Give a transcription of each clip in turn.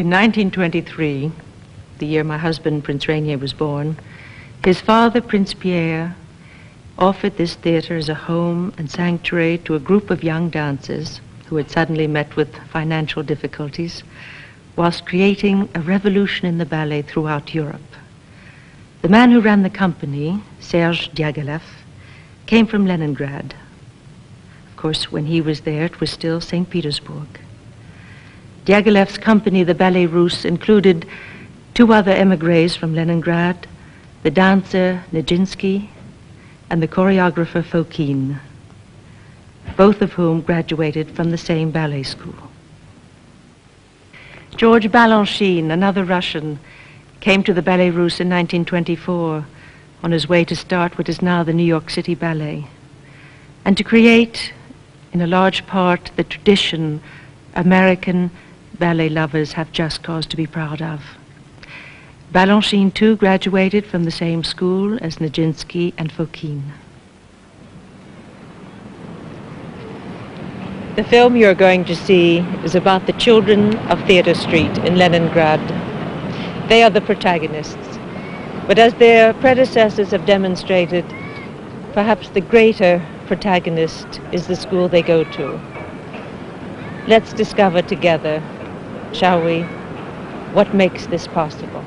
In 1923, the year my husband, Prince Rainier, was born, his father, Prince Pierre, offered this theater as a home and sanctuary to a group of young dancers who had suddenly met with financial difficulties, whilst creating a revolution in the ballet throughout Europe. The man who ran the company, Serge Diaghilev, came from Leningrad. Of course, when he was there, it was still St. Petersburg. Diaghilev's company, the Ballet Russe, included two other émigrés from Leningrad, the dancer Nijinsky and the choreographer Fokine, both of whom graduated from the same ballet school. George Balanchine, another Russian, came to the Ballet Russe in 1924 on his way to start what is now the New York City Ballet, and to create, in a large part, the tradition American ballet lovers have just cause to be proud of. Balanchine, too, graduated from the same school as Nijinsky and Fokine. The film you're going to see is about the children of Theatre Street in Leningrad. They are the protagonists. But as their predecessors have demonstrated, perhaps the greater protagonist is the school they go to. Let's discover together, shall we, what makes this possible.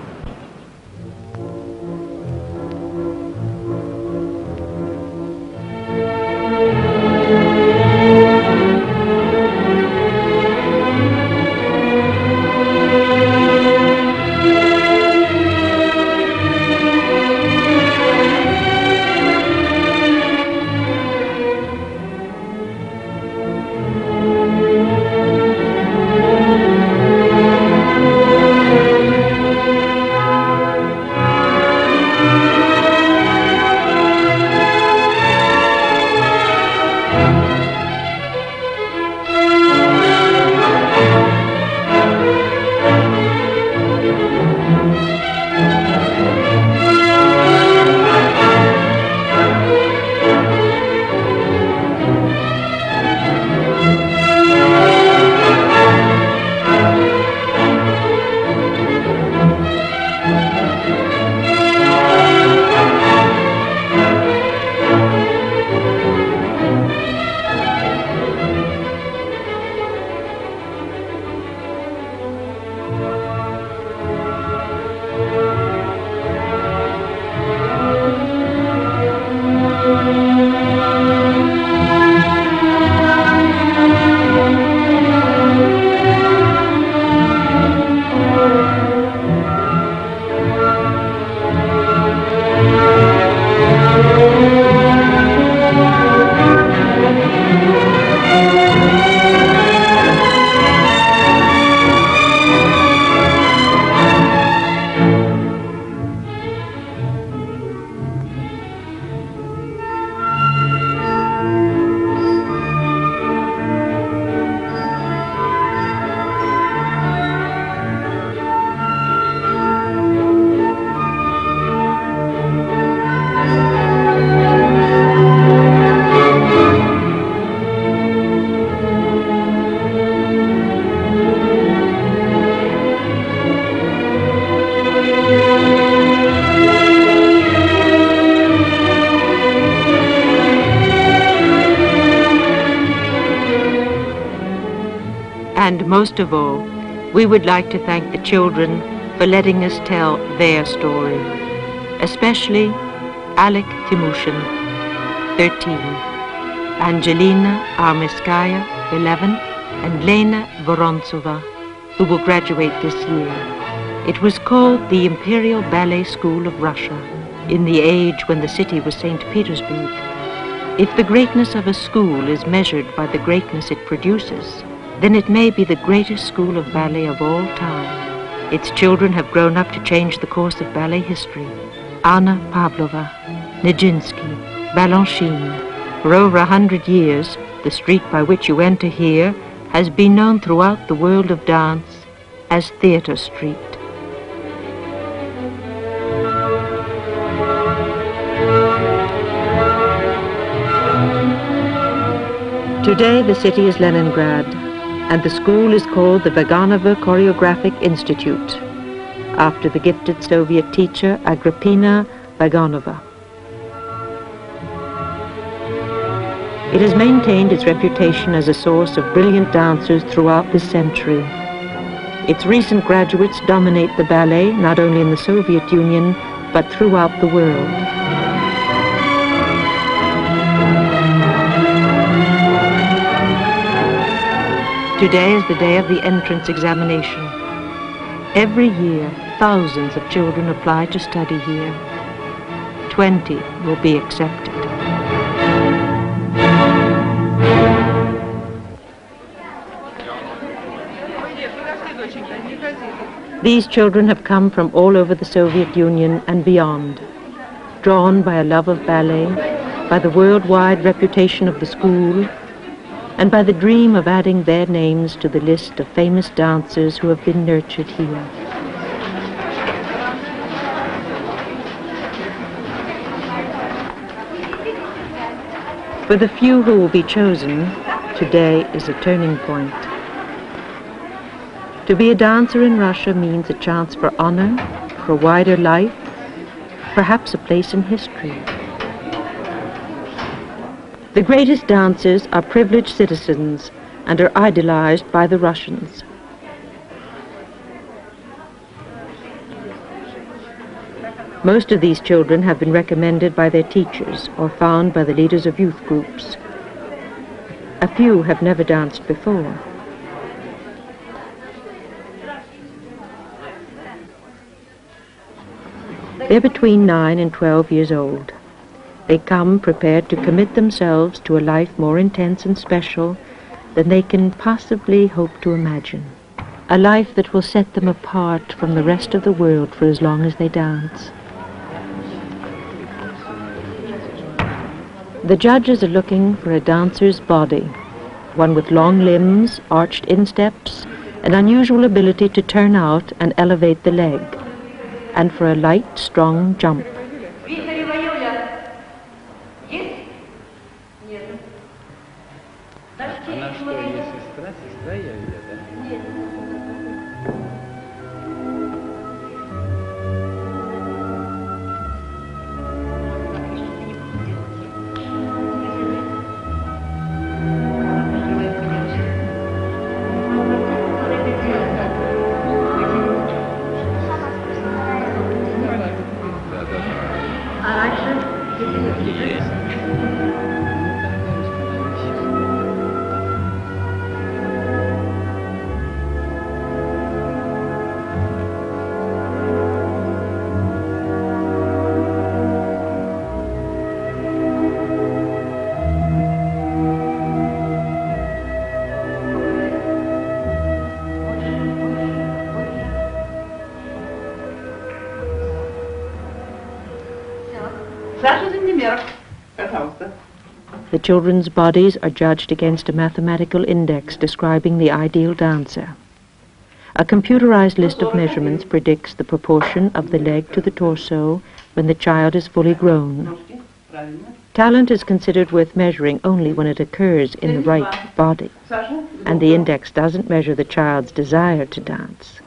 And most of all, we would like to thank the children for letting us tell their story, especially Alec Timushin, 13, Angelina Armiskaya, 11, and Lena Vorontsova, who will graduate this year. It was called the Imperial Ballet School of Russia, in the age when the city was St. Petersburg. If the greatness of a school is measured by the greatness it produces, then it may be the greatest school of ballet of all time. Its children have grown up to change the course of ballet history. Anna Pavlova, Nijinsky, Balanchine. For over 100 years, the street by which you enter here has been known throughout the world of dance as Theatre Street. Today the city is Leningrad, and the school is called the Vaganova Choreographic Institute, after the gifted Soviet teacher Agrippina Vaganova. It has maintained its reputation as a source of brilliant dancers throughout this century. Its recent graduates dominate the ballet not only in the Soviet Union, but throughout the world. Today is the day of the entrance examination. Every year, thousands of children apply to study here. 20 will be accepted. These children have come from all over the Soviet Union and beyond, drawn by a love of ballet, by the worldwide reputation of the school, and by the dream of adding their names to the list of famous dancers who have been nurtured here. For the few who will be chosen, today is a turning point. To be a dancer in Russia means a chance for honor, for a wider life, perhaps a place in history. The greatest dancers are privileged citizens and are idolized by the Russians. Most of these children have been recommended by their teachers or found by the leaders of youth groups. A few have never danced before. They're between 9 and 12 years old. They come prepared to commit themselves to a life more intense and special than they can possibly hope to imagine. A life that will set them apart from the rest of the world for as long as they dance. The judges are looking for a dancer's body, one with long limbs, arched insteps, an unusual ability to turn out and elevate the leg, and for a light, strong jump. The children's bodies are judged against a mathematical index describing the ideal dancer. A computerized list of measurements predicts the proportion of the leg to the torso when the child is fully grown. Talent is considered worth measuring only when it occurs in the right body, and the index doesn't measure the child's desire to dance.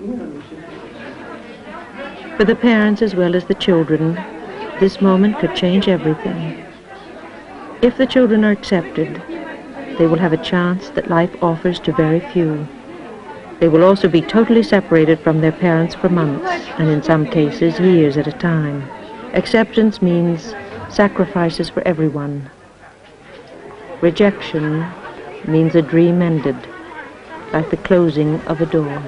For the parents as well as the children, this moment could change everything. If the children are accepted, they will have a chance that life offers to very few. They will also be totally separated from their parents for months, and in some cases years at a time. Acceptance means sacrifices for everyone. Rejection means a dream ended, like the closing of a door.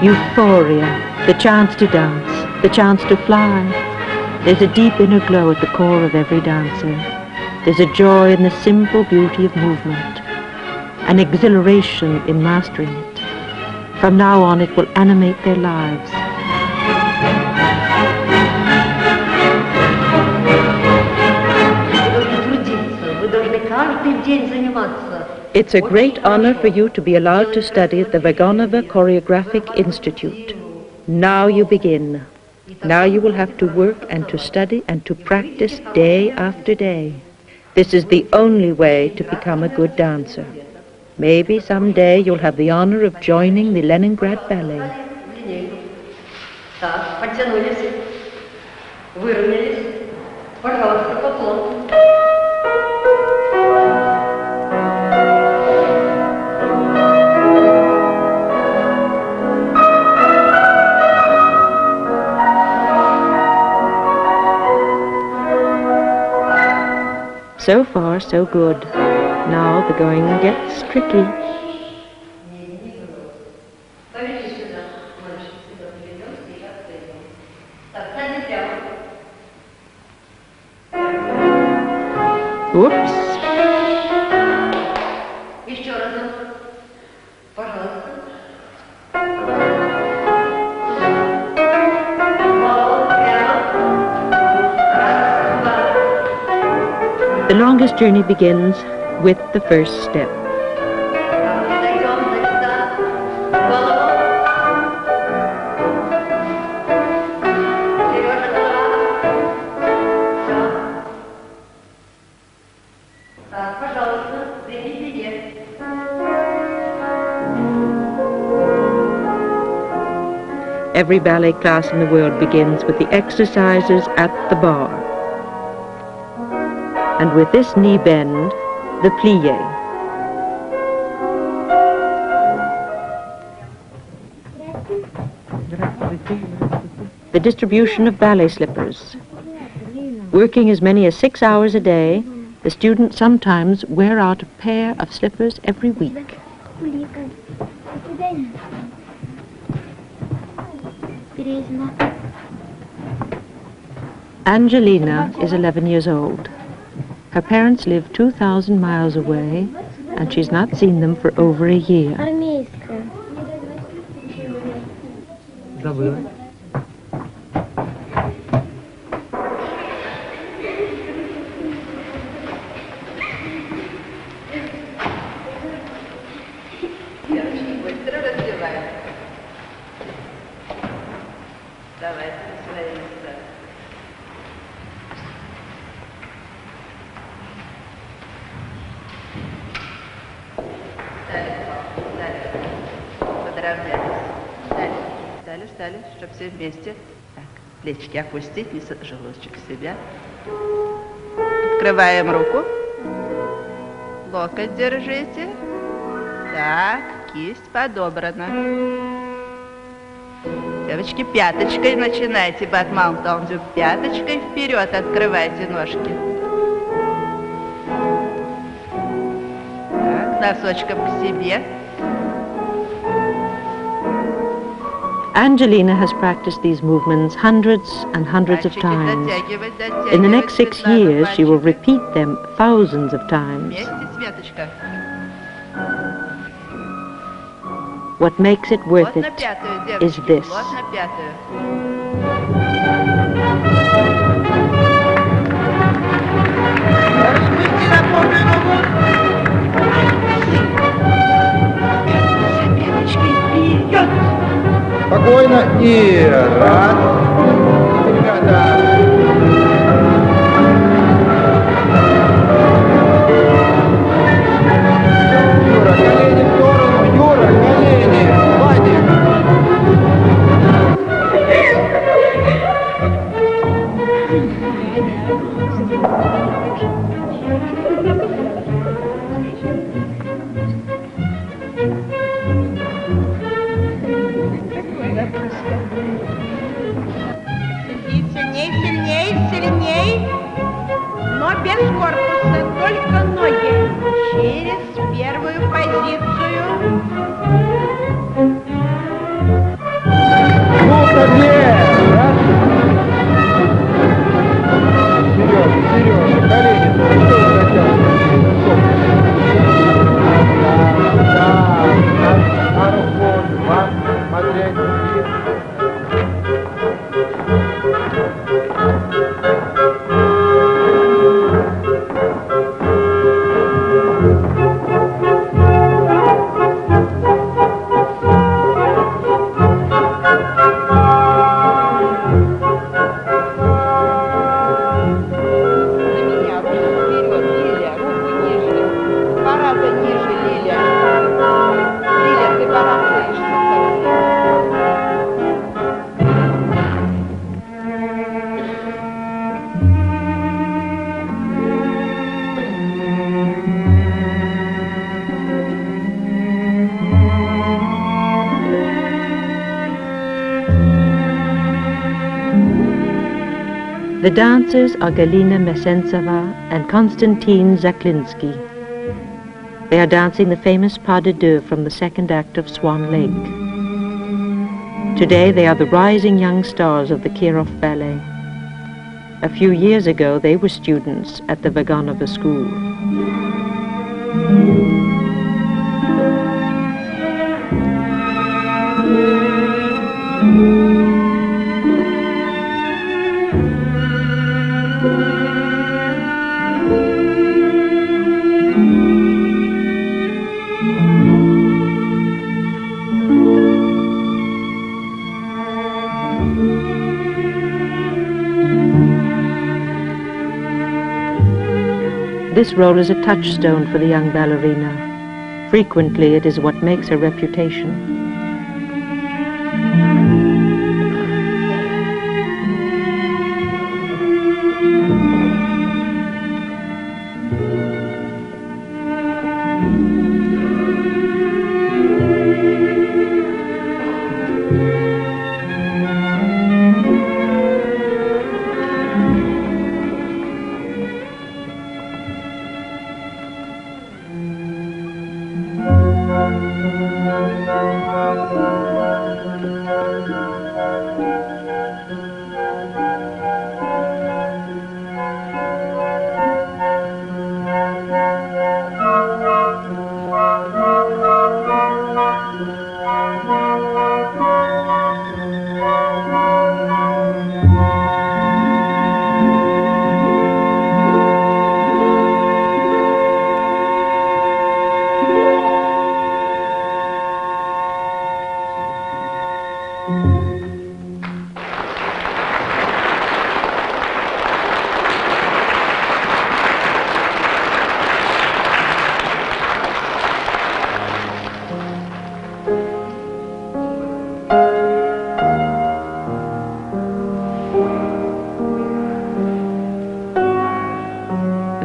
Euphoria, the chance to dance, the chance to fly. There's a deep inner glow at the core of every dancer. There's a joy in the simple beauty of movement, an exhilaration in mastering it. From now on, it will animate their lives. Вы должны трудиться, вы должны каждый день заниматься. It's a great honor for you to be allowed to study at the Vaganova Choreographic Institute. Now you begin. Now you will have to work and to study and to practice day after day. This is the only way to become a good dancer. Maybe someday you'll have the honor of joining the Leningrad Ballet. Так, подтянулись, выровнялись. Пожалуйста, поклон. So far, so good. Now the going gets tricky. Whoops. Еще разок. Пожалуйста. The longest journey begins with the first step. Every ballet class in the world begins with the exercises at the bar. And with this knee bend, the plie. The distribution of ballet slippers. Working as many as 6 hours a day, the students sometimes wear out a pair of slippers every week. Angelina is 11 years old. Her parents live 2,000 miles away, and she's not seen them for over a year. Встали, чтобы все вместе. Так, плечики опустить, и желудочек себя. Открываем руку. Локоть держите. Так, кисть подобрана. Девочки, пяточкой начинайте. Бат-маунт-таунзю. Пяточкой вперед открывайте ножки. Так, носочком к себе. Angelina has practiced these movements hundreds and hundreds of times. In the next 6 years, she will repeat them thousands of times. What makes it worth it is this. Спокойно и раз. Ребята. Юра, колени в сторону. Юра, колени. Владик. Сильней, но без корпуса, только ноги. Через первую позицию. Ну-ка, раз. Сережа, колени. На руку, смотреть. The dancers are Galina Mesentsova and Konstantin Zaklinsky. They are dancing the famous pas de deux from the second act of Swan Lake. Today they are the rising young stars of the Kirov Ballet. A few years ago they were students at the Vaganova school. This role is a touchstone for the young ballerina. Frequently, it is what makes her reputation.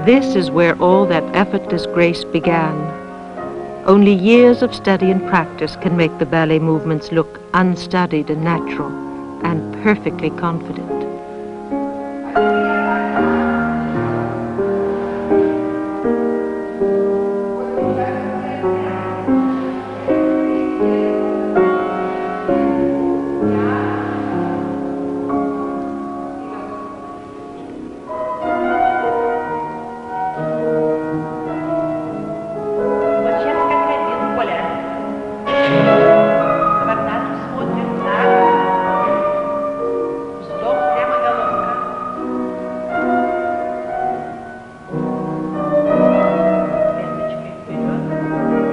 This is where all that effortless grace began. Only years of study and practice can make the ballet movements look unstudied and natural and perfectly confident.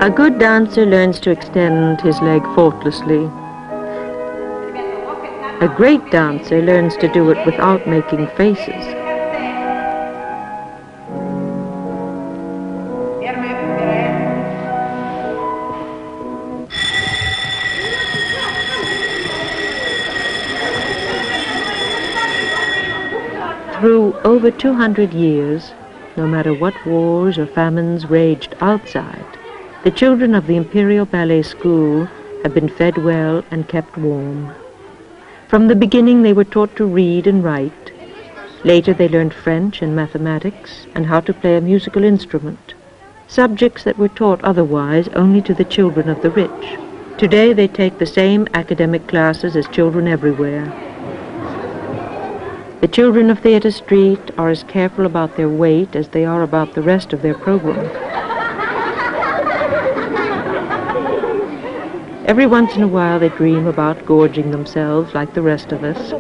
A good dancer learns to extend his leg faultlessly. A great dancer learns to do it without making faces. Through over 200 years, no matter what wars or famines raged outside, the children of the Imperial Ballet School have been fed well and kept warm. From the beginning they were taught to read and write. Later they learned French and mathematics and how to play a musical instrument, subjects that were taught otherwise only to the children of the rich. Today they take the same academic classes as children everywhere. The children of Theatre Street are as careful about their weight as they are about the rest of their program. Every once in a while they dream about gorging themselves like the rest of us,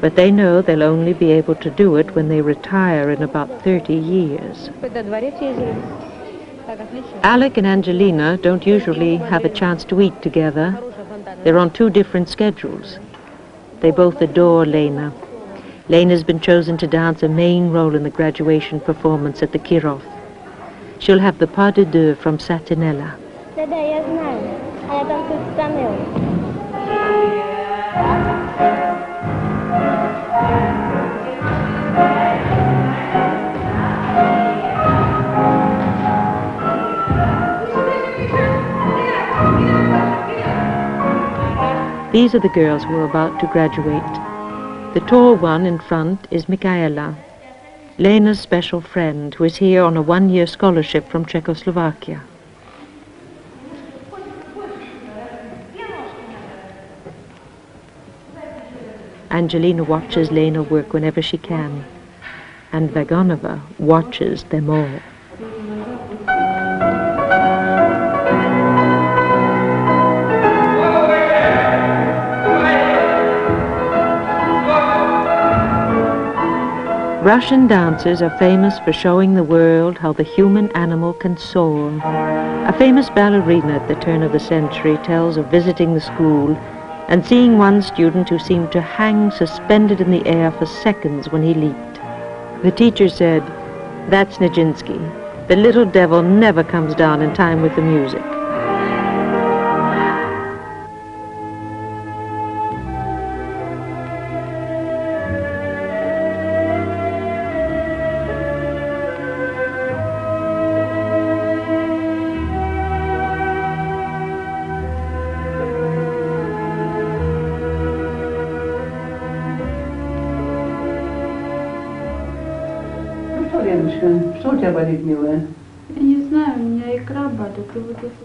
but they know they'll only be able to do it when they retire in about 30 years. Alec and Angelina don't usually have a chance to eat together. They're on two different schedules. They both adore Lena. Lena's been chosen to dance a main role in the graduation performance at the Kirov. She'll have the pas de deux from Satinella. These are the girls who are about to graduate. The tall one in front is Michaela, Lena's special friend, who is here on a one-year scholarship from Czechoslovakia. Angelina watches Lena work whenever she can, and Vaganova watches them all. Russian dancers are famous for showing the world how the human animal can soar. A famous ballerina at the turn of the century tells of visiting the school and seeing one student who seemed to hang suspended in the air for seconds when he leaped. The teacher said, "That's Nijinsky. The little devil never comes down in time with the music."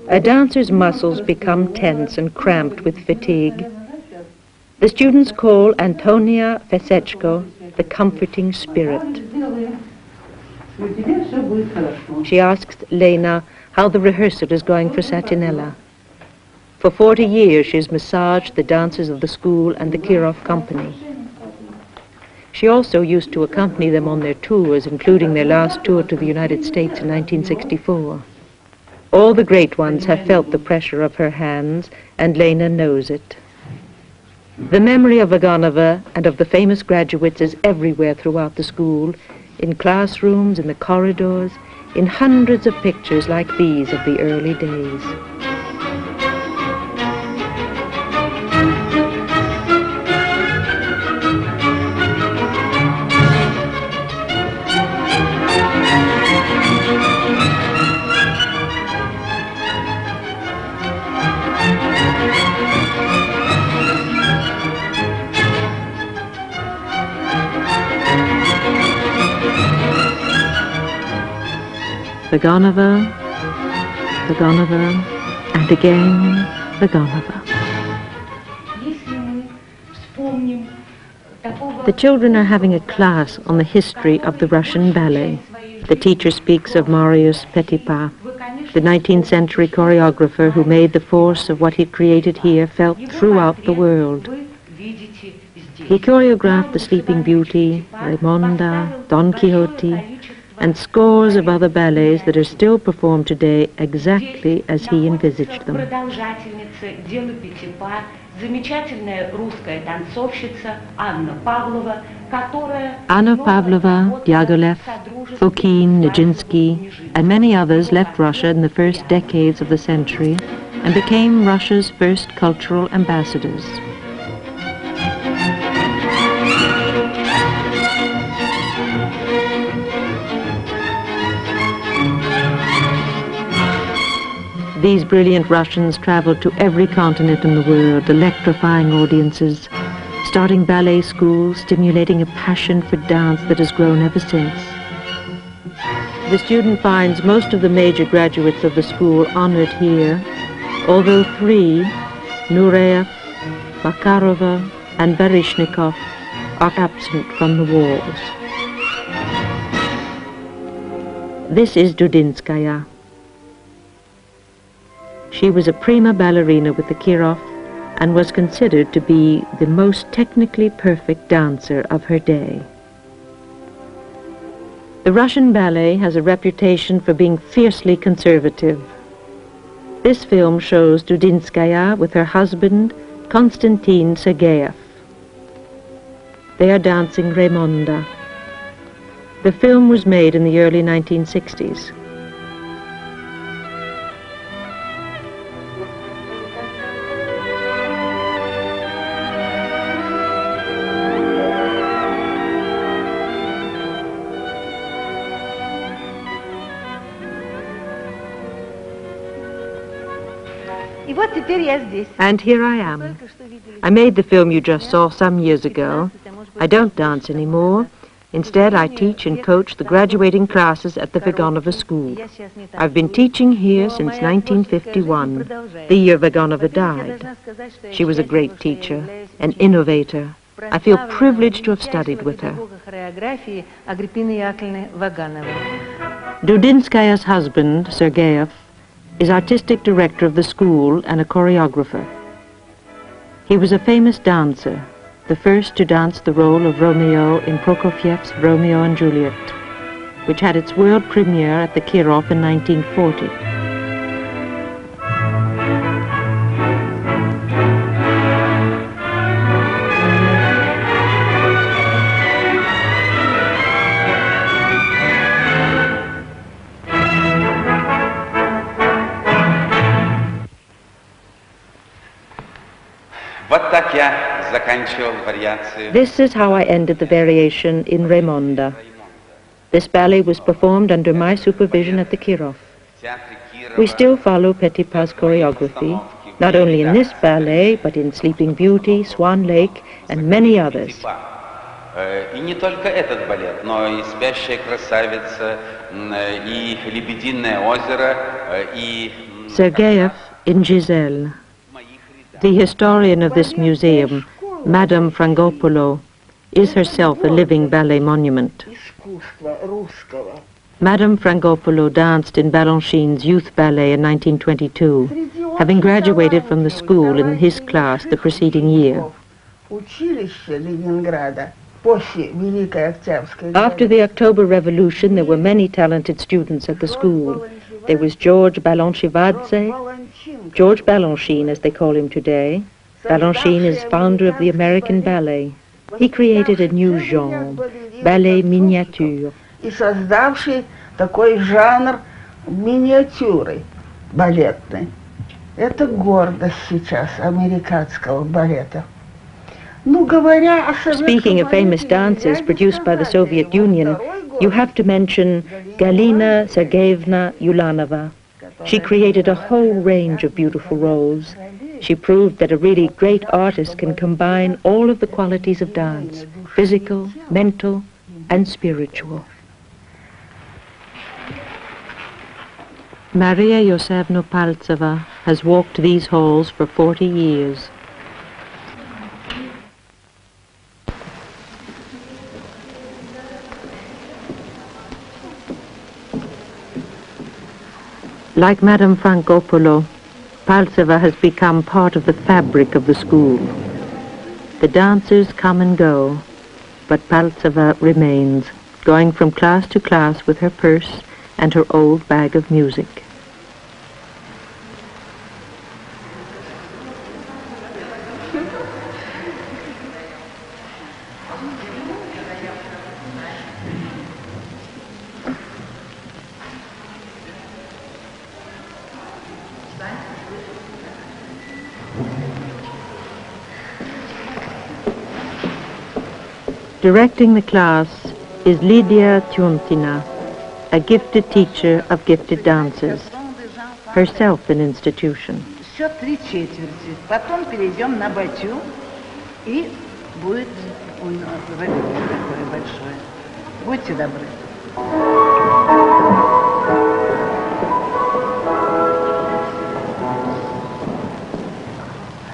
A dancer's muscles become tense and cramped with fatigue. The students call Antonia Fesechko the comforting spirit. She asks Lena how the rehearsal is going for Satinella. For 40 years she has massaged the dancers of the school and the Kirov company. She also used to accompany them on their tours, including their last tour to the United States in 1964. All the great ones have felt the pressure of her hands, and Lena knows it. The memory of Vaganova and of the famous graduates is everywhere throughout the school, in classrooms, in the corridors, in hundreds of pictures like these of the early days. Vaganova, Vaganova, and again Vaganova. The children are having a class on the history of the Russian ballet. The teacher speaks of Marius Petipa, the 19th century choreographer who made the force of what he created here felt throughout the world. He choreographed The Sleeping Beauty, Raimonda, Don Quixote, and scores of other ballets that are still performed today exactly as he envisaged them. Anna Pavlova, Diaghilev, Fokine, Nijinsky, and many others left Russia in the first decades of the century and became Russia's first cultural ambassadors. These brilliant Russians traveled to every continent in the world, electrifying audiences, starting ballet schools, stimulating a passion for dance that has grown ever since. The student finds most of the major graduates of the school honored here, although 3, Nureyev, Makarova, and Baryshnikov, are absent from the walls. This is Dudinskaya. She was a prima ballerina with the Kirov and was considered to be the most technically perfect dancer of her day. The Russian ballet has a reputation for being fiercely conservative. This film shows Dudinskaya with her husband, Konstantin Sergeyev. They are dancing Raimonda. The film was made in the early 1960s. And here I am. I made the film you just saw some years ago. I don't dance anymore. Instead, I teach and coach the graduating classes at the Vaganova school. I've been teaching here since 1951, the year Vaganova died. She was a great teacher, an innovator. I feel privileged to have studied with her. Dudinskaya's husband, Sergeyev, is artistic director of the school and a choreographer. He was a famous dancer, the first to dance the role of Romeo in Prokofiev's Romeo and Juliet, which had its world premiere at the Kirov in 1940. This is how I ended the variation in Raimonda. This ballet was performed under my supervision at the Kirov. We still follow Petipa's choreography, not only in this ballet, but in Sleeping Beauty, Swan Lake, and many others. И не только этот балет, но и «Спящая красавица», и «Лебединое озеро», и... Sergeyev in Giselle. The historian of this museum, Madame Frangopoulou, is herself a living ballet monument. Madame Frangopoulou danced in Balanchine's youth ballet in 1922, having graduated from the school in his class the preceding year. After the October Revolution, there were many talented students at the school. There was George Balanchivadze, George Balanchine as they call him today. Balanchine is founder of the American Ballet. He created a new genre, ballet miniature. И создавший такой жанр миниатюры балетной. Это гордость сейчас американского балета. Speaking of famous dances produced by the Soviet Union, you have to mention Galina Sergeyevna Ulanova. She created a whole range of beautiful roles. She proved that a really great artist can combine all of the qualities of dance, physical, mental, and spiritual. Maria Yosefna Paltseva has walked these halls for 40 years. Like Madame Frangopoulou, Paltseva has become part of the fabric of the school. The dancers come and go, but Paltseva remains, going from class to class with her purse and her old bag of music. Directing the class is Lydia Tyuntina, a gifted teacher of gifted dancers, herself an institution. Все 3/4. Потом перейдем на батю, и будет у нас такое большое. Будьте добры.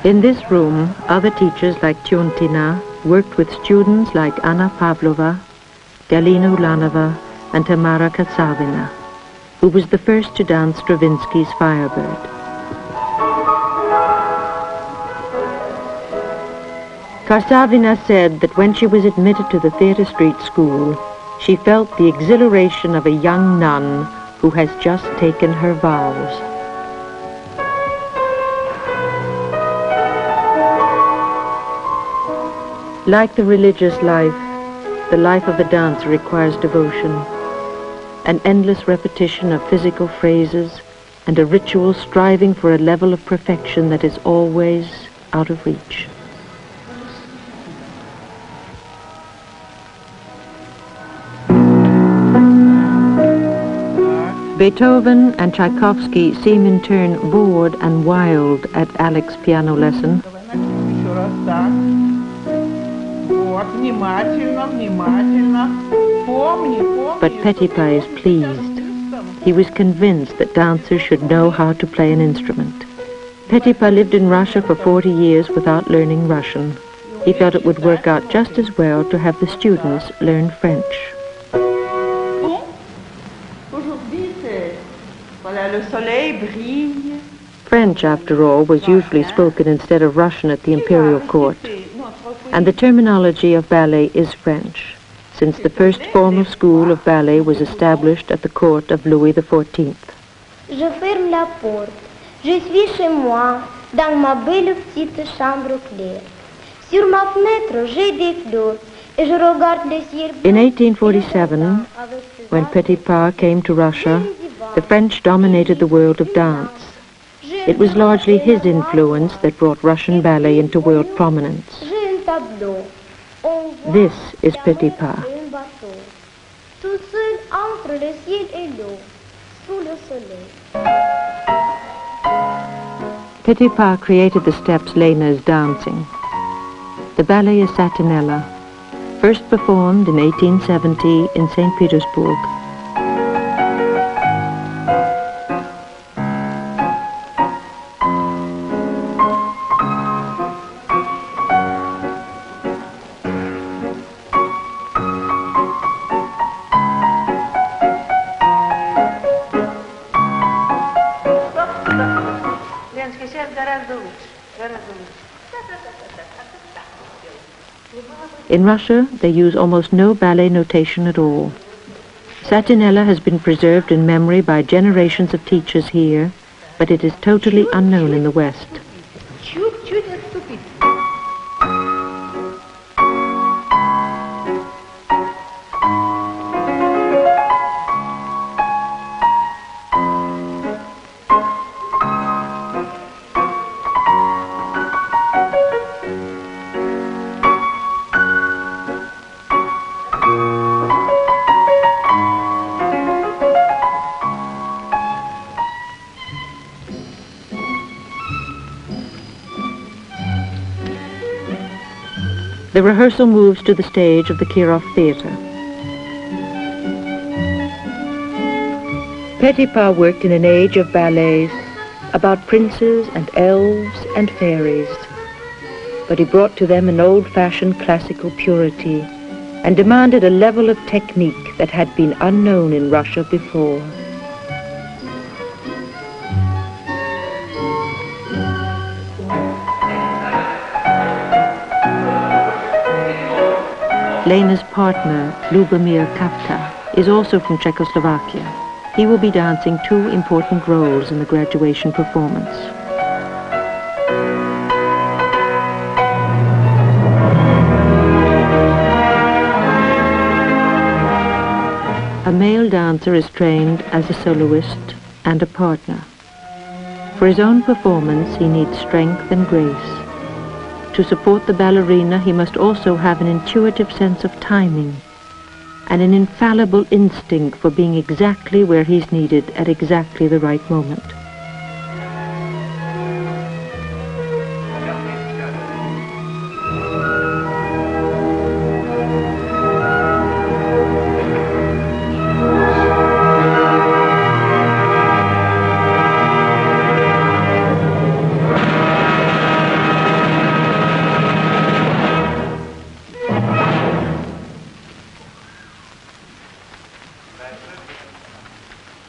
In this room, other teachers like Tyuntina worked with students like Anna Pavlova, Galina Ulanova, and Tamara Katsavina, who was the first to dance Stravinsky's Firebird. Katsavina said that when she was admitted to the Theatre Street School, she felt the exhilaration of a young nun who has just taken her vows. Like the religious life, the life of a dancer requires devotion, an endless repetition of physical phrases, and a ritual striving for a level of perfection that is always out of reach. Beethoven and Tchaikovsky seem in turn bored and wild at Alec's piano lesson. Еще раз так. Вот, внимательно, внимательно. Помни, помни. But Petipa is pleased. He was convinced that dancers should know how to play an instrument. Petipa lived in Russia for 40 years without learning Russian. He felt it would work out just as well to have the students learn French. French, after all, was usually spoken instead of Russian at the imperial court. And the terminology of ballet is French, since the first formal school of ballet was established at the court of Louis XIV. Je ferme la porte. Je suis chez moi, dans ma belle petite chambre claire. Sur ma fenêtre, j'ai des fleurs, et je regarde le ciel. In 1847, when Petipa came to Russia, the French dominated the world of dance. It was largely his influence that brought Russian ballet into world prominence. This is Petipa. Tout seul entre le ciel et l'eau, sous le soleil. Petipa created the steps Lena is dancing. The ballet is Satinella, first performed in 1870 in St. Petersburg. In Russia, they use almost no ballet notation at all. Satinella has been preserved in memory by generations of teachers here, but it is totally unknown in the West. The rehearsal moves to the stage of the Kirov Theatre. Petipa worked in an age of ballets about princes and elves and fairies, but he brought to them an old-fashioned classical purity and demanded a level of technique that had been unknown in Russia before. Lena's partner, Lubomir Kafka, is also from Czechoslovakia. He will be dancing two important roles in the graduation performance. A male dancer is trained as a soloist and a partner. For his own performance, he needs strength and grace. To support the ballerina, he must also have an intuitive sense of timing and an infallible instinct for being exactly where he's needed at exactly the right moment.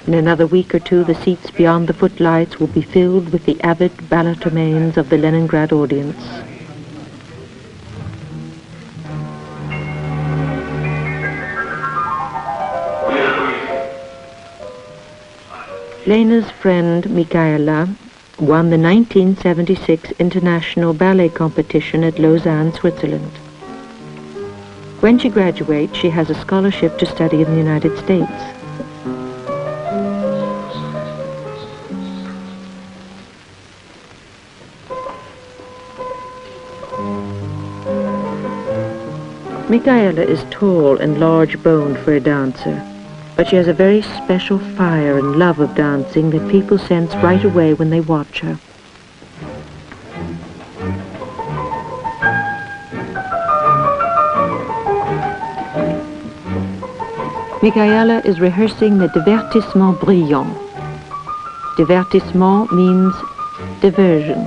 In another week or two, the seats beyond the footlights will be filled with the avid balletomanes of the Leningrad audience. Lena's friend Michaela won the 1976 International Ballet Competition at Lausanne, Switzerland. When she graduates, she has a scholarship to study in the United States. Michaela is tall and large-boned for a dancer. But she has a very special fire and love of dancing that people sense right away when they watch her. Michaela is rehearsing the divertissement brillant. Divertissement means diversion.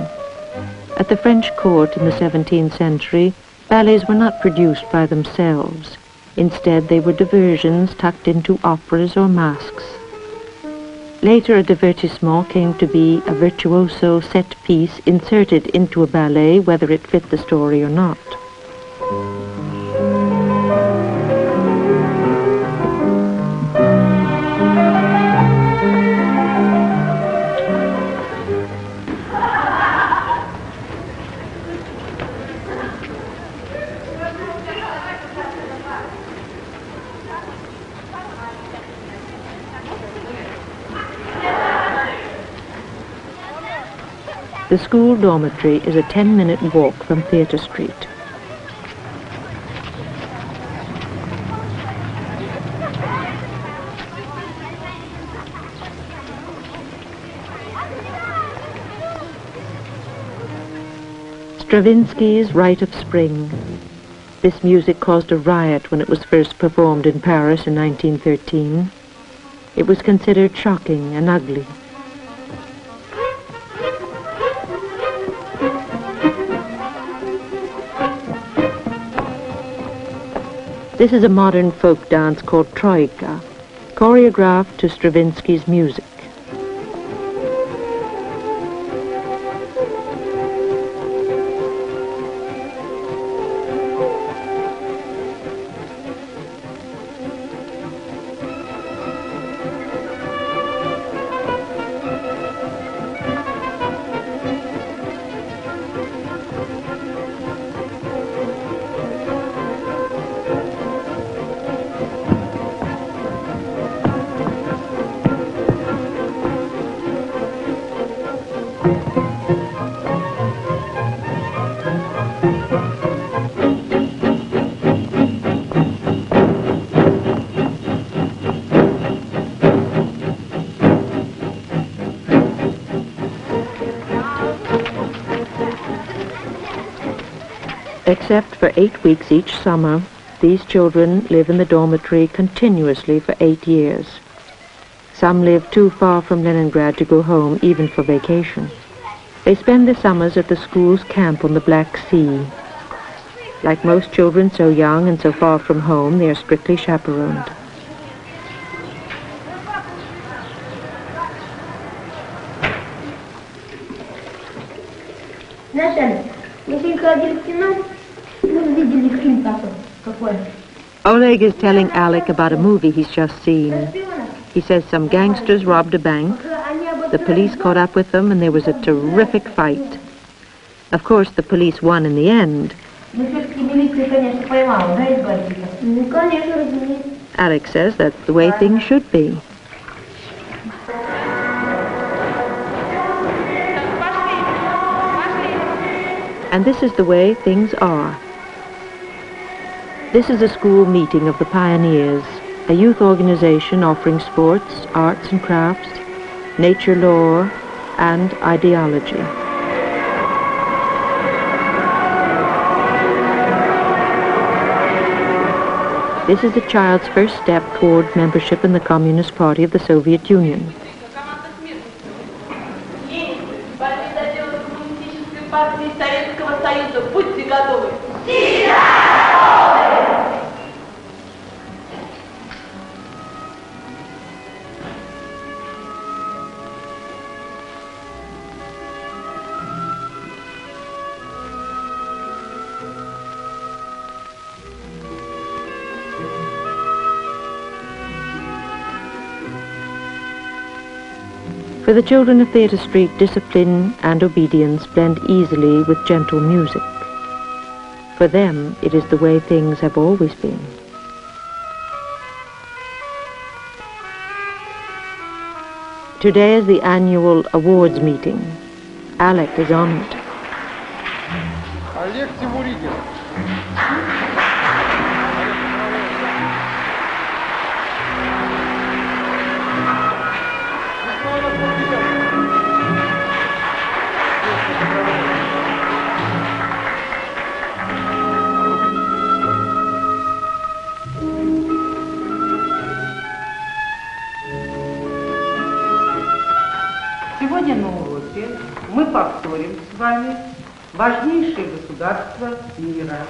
At the French court in the 17th century, ballets were not produced by themselves. Instead, they were diversions tucked into operas or masques. Later, a divertissement came to be a virtuoso set piece inserted into a ballet, whether it fit the story or not. The school dormitory is a 10-minute walk from Theatre Street. Stravinsky's Rite of Spring. This music caused a riot when it was first performed in Paris in 1913. It was considered shocking and ugly. This is a modern folk dance called Troika, choreographed to Stravinsky's music. Except for 8 weeks each summer, these children live in the dormitory continuously for 8 years. Some live too far from Leningrad to go home even for vacation. They spend the summers at the school's camp on the Black Sea. Like most children so young and so far from home, they are strictly chaperoned. Наталья, мы сегодня ходили в кино, мы видели фильм такой. Какой? Oleg is telling Alec about a movie he's just seen. He says some gangsters robbed a bank, the police caught up with them, and there was a terrific fight. Of course, the police won in the end. Alec says that's the way things should be. And this is the way things are. This is a school meeting of the Pioneers, a youth organization offering sports, arts and crafts, nature lore, and ideology. This is a child's first step toward membership in the Communist Party of the Soviet Union. For the children of Theatre Street, discipline and obedience blend easily with gentle music. For them, it is the way things have always been. Today is the annual awards meeting. Alec is on it. мы повторим с вами важнейшие государства мира.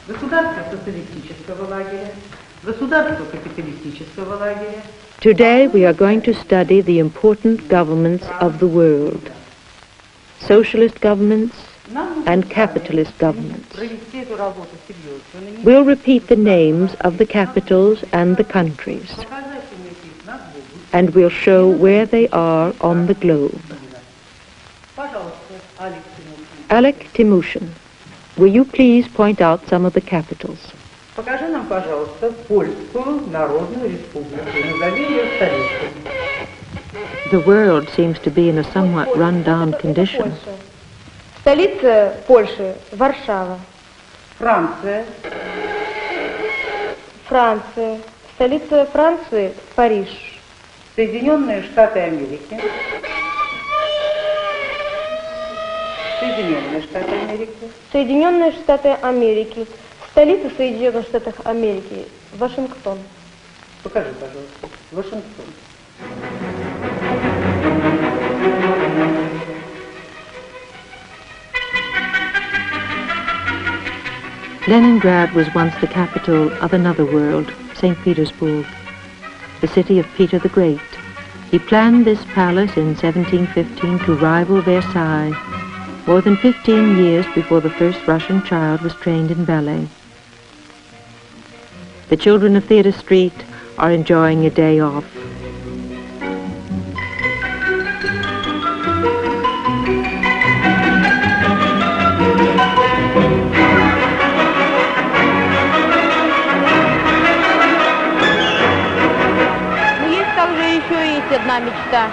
Государство социалистического лагеря, государство капиталистического лагеря. Today we are going to study the important governments of the world. Socialist governments and capitalist governments. We'll repeat the names of the capitals and the countries, and we'll show where they are on the globe. Alec Timushin, will you please point out some of the capitals? Покажи нам, пожалуйста, Польскую Народную Республику. Назови ее столицей. The world seems to be in a somewhat run-down condition. Столица Польши – Варшава. Франция. Франция. Столица Франции – Париж. Соединенные Штаты Америки. Соединенные Штаты Америки. Соединенные Штаты Америки. Столица Соединенных Штатов Америки – Вашингтон. Покажи, пожалуйста. Вашингтон. Leningrad was once the capital of another world, St. Petersburg, the city of Peter the Great. He planned this palace in 1715 to rival Versailles, more than 15 years before the first Russian child was trained in ballet. The children of Theatre Street are enjoying a day off. Одна мечта.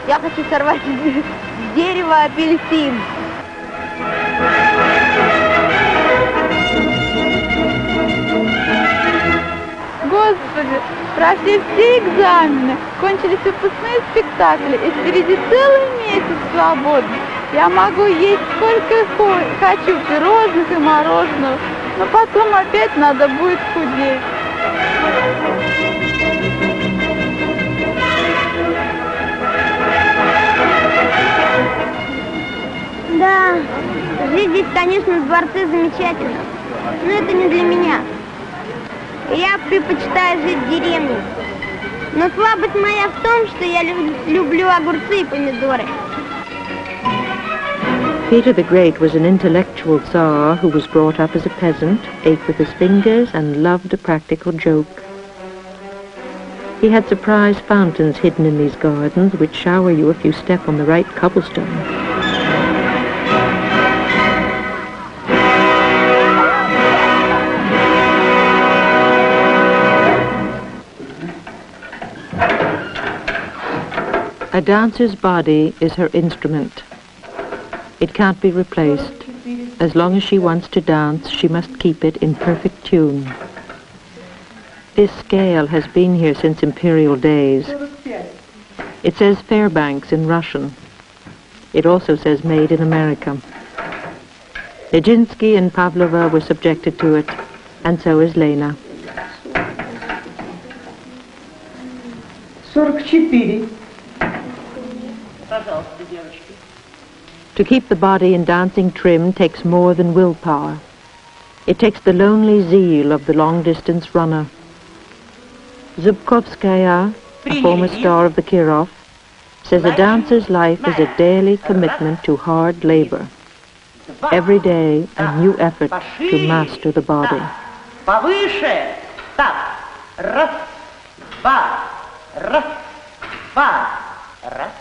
Я хочу сорвать с дерева апельсин. Господи, прошли все экзамены, кончились выпускные спектакли, и впереди целый месяц свободный. Я могу есть сколько хочу пирожных и мороженого, но потом опять надо будет худеть. Да, жить здесь, конечно, в дворце замечательно, но это не для меня. Я предпочитаю жить в деревне. Но слабость моя в том, что я люблю огурцы и помидоры. Peter the Great was an intellectual Tsar who was brought up as a peasant, ate with his fingers, and loved a practical joke. He had surprise fountains hidden in these gardens which shower you if you step on the right cobblestone. A dancer's body is her instrument. It can't be replaced. As long as she wants to dance, she must keep it in perfect tune. This scale has been here since imperial days. It says Fairbanks in Russian. It also says made in America. Nijinsky and Pavlova were subjected to it, and so is Lena. 44. Пожалуйста, девочки. To keep the body in dancing trim takes more than willpower. It takes the lonely zeal of the long-distance runner. Zubkovskaya, a former star of the Kirov, says a dancer's life is a daily commitment to hard labor. Every day, a new effort to master the body. Повыше. Так. Раз, два, раз, два, раз,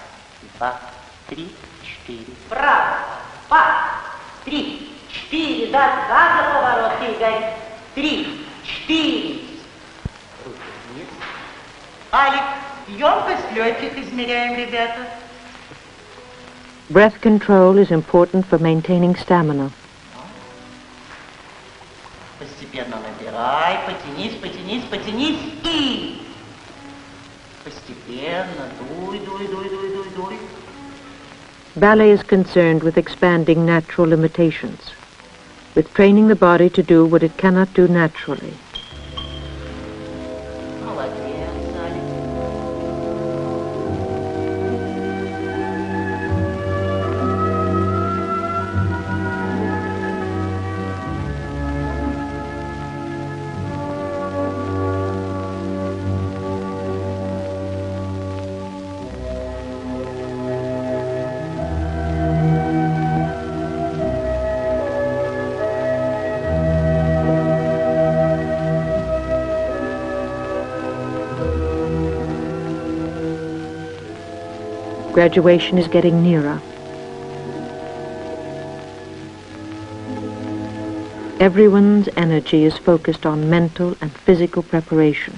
два, три, четыре. Право. Два, три, четыре. Да, за поворот двигай. 3, 4. Вниз. Алик, емкость легких измеряем, ребята. Breath control is important for maintaining stamina. Постепенно набирай, потянись, потянись, потянись и постепенно дуй, дуй, дуй, дуй, дуй, дуй. Ballet is concerned with expanding natural limitations, with training the body to do what it cannot do naturally. Молодец, Алик. Graduation is getting nearer. Everyone's energy is focused on mental and physical preparation.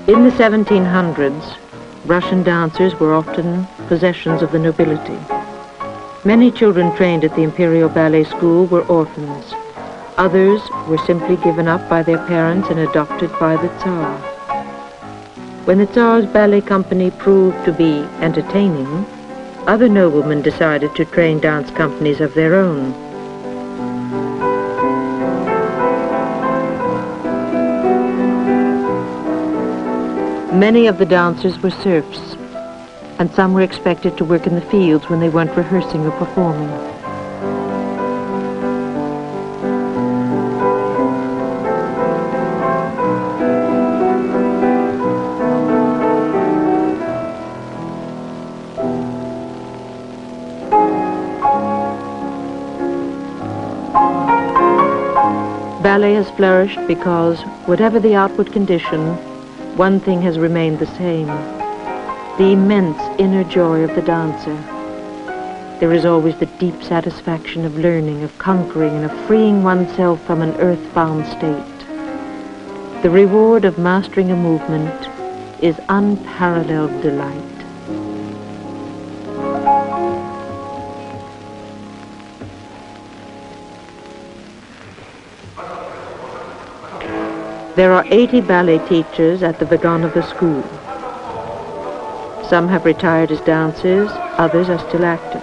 In the 1700s, Russian dancers were often possessions of the nobility. Many children trained at the Imperial Ballet School were orphans. Others were simply given up by their parents and adopted by the Tsar. When the Tsar's ballet company proved to be entertaining, other noblemen decided to train dance companies of their own. Many of the dancers were serfs, and some were expected to work in the fields when they weren't rehearsing or performing. Ballet has flourished because, whatever the outward condition, one thing has remained the same: the immense inner joy of the dancer. There is always the deep satisfaction of learning, of conquering, and of freeing oneself from an earth-bound state. The reward of mastering a movement is unparalleled delight. There are 80 ballet teachers at the Vaganova school. Some have retired as dancers, others are still active.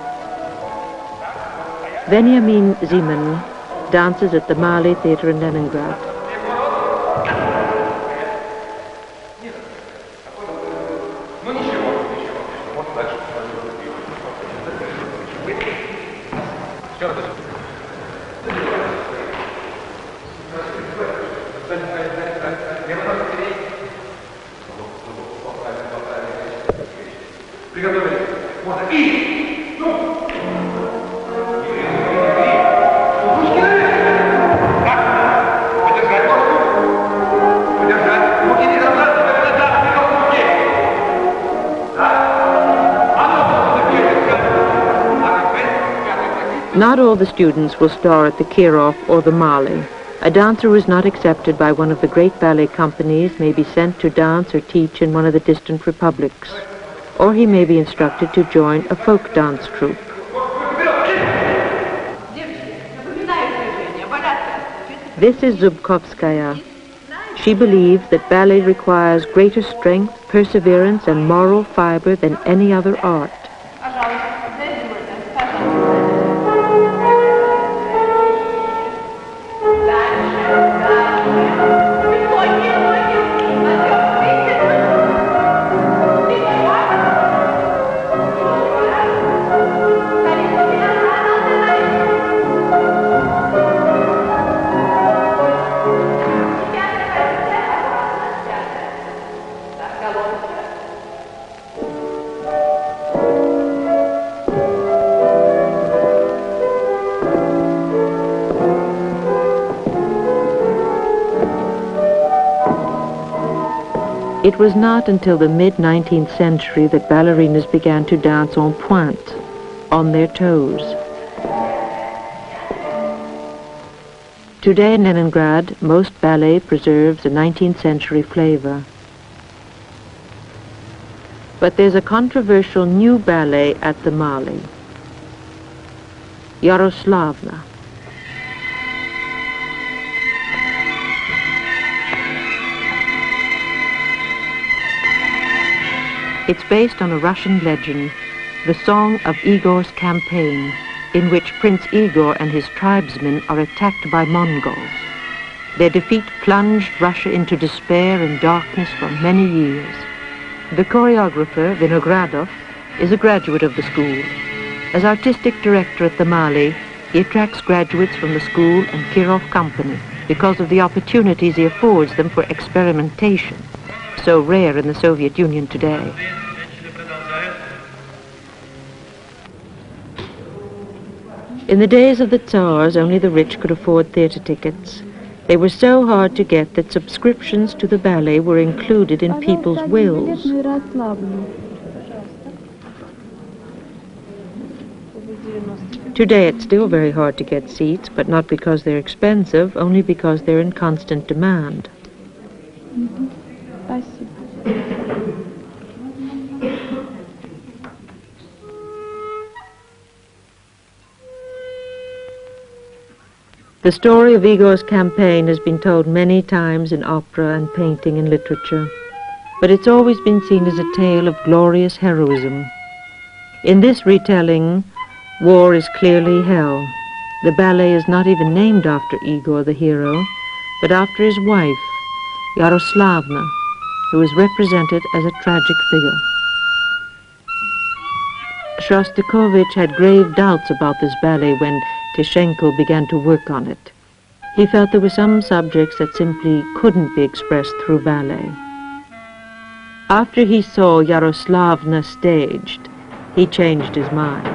Veniamin Zeman dances at the Mali Theatre in Leningrad. Not all the students will star at the Kirov or the Mali. A dancer who is not accepted by one of the great ballet companies may be sent to dance or teach in one of the distant republics, or he may be instructed to join a folk dance troupe. This is Zubkovskaya. She believes that ballet requires greater strength, perseverance, and moral fiber than any other art. It was not until the mid-19th century that ballerinas began to dance en pointe, on their toes. Today in Leningrad, most ballet preserves a 19th century flavor. But there's a controversial new ballet at the Mali, Yaroslavna. It's based on a Russian legend, the song of Igor's campaign, in which Prince Igor and his tribesmen are attacked by Mongols. Their defeat plunged Russia into despair and darkness for many years. The choreographer, Vinogradov, is a graduate of the school. As artistic director at the Mali, he attracts graduates from the school and Kirov company because of the opportunities he affords them for experimentation. so rare in the Soviet Union today. In the days of the Tsars, only the rich could afford theater tickets. They were so hard to get that subscriptions to the ballet were included in people's wills. Today it's still very hard to get seats, but not because they're expensive, only because they're in constant demand. The story of Igor's campaign has been told many times in opera and painting and literature, but it's always been seen as a tale of glorious heroism. In this retelling, war is clearly hell. The ballet is not even named after Igor, the hero, but after his wife, Yaroslavna, who is represented as a tragic figure. Shostakovich had grave doubts about this ballet when Tishenko began to work on it. He felt there were some subjects that simply couldn't be expressed through ballet. After he saw Yaroslavna staged, he changed his mind.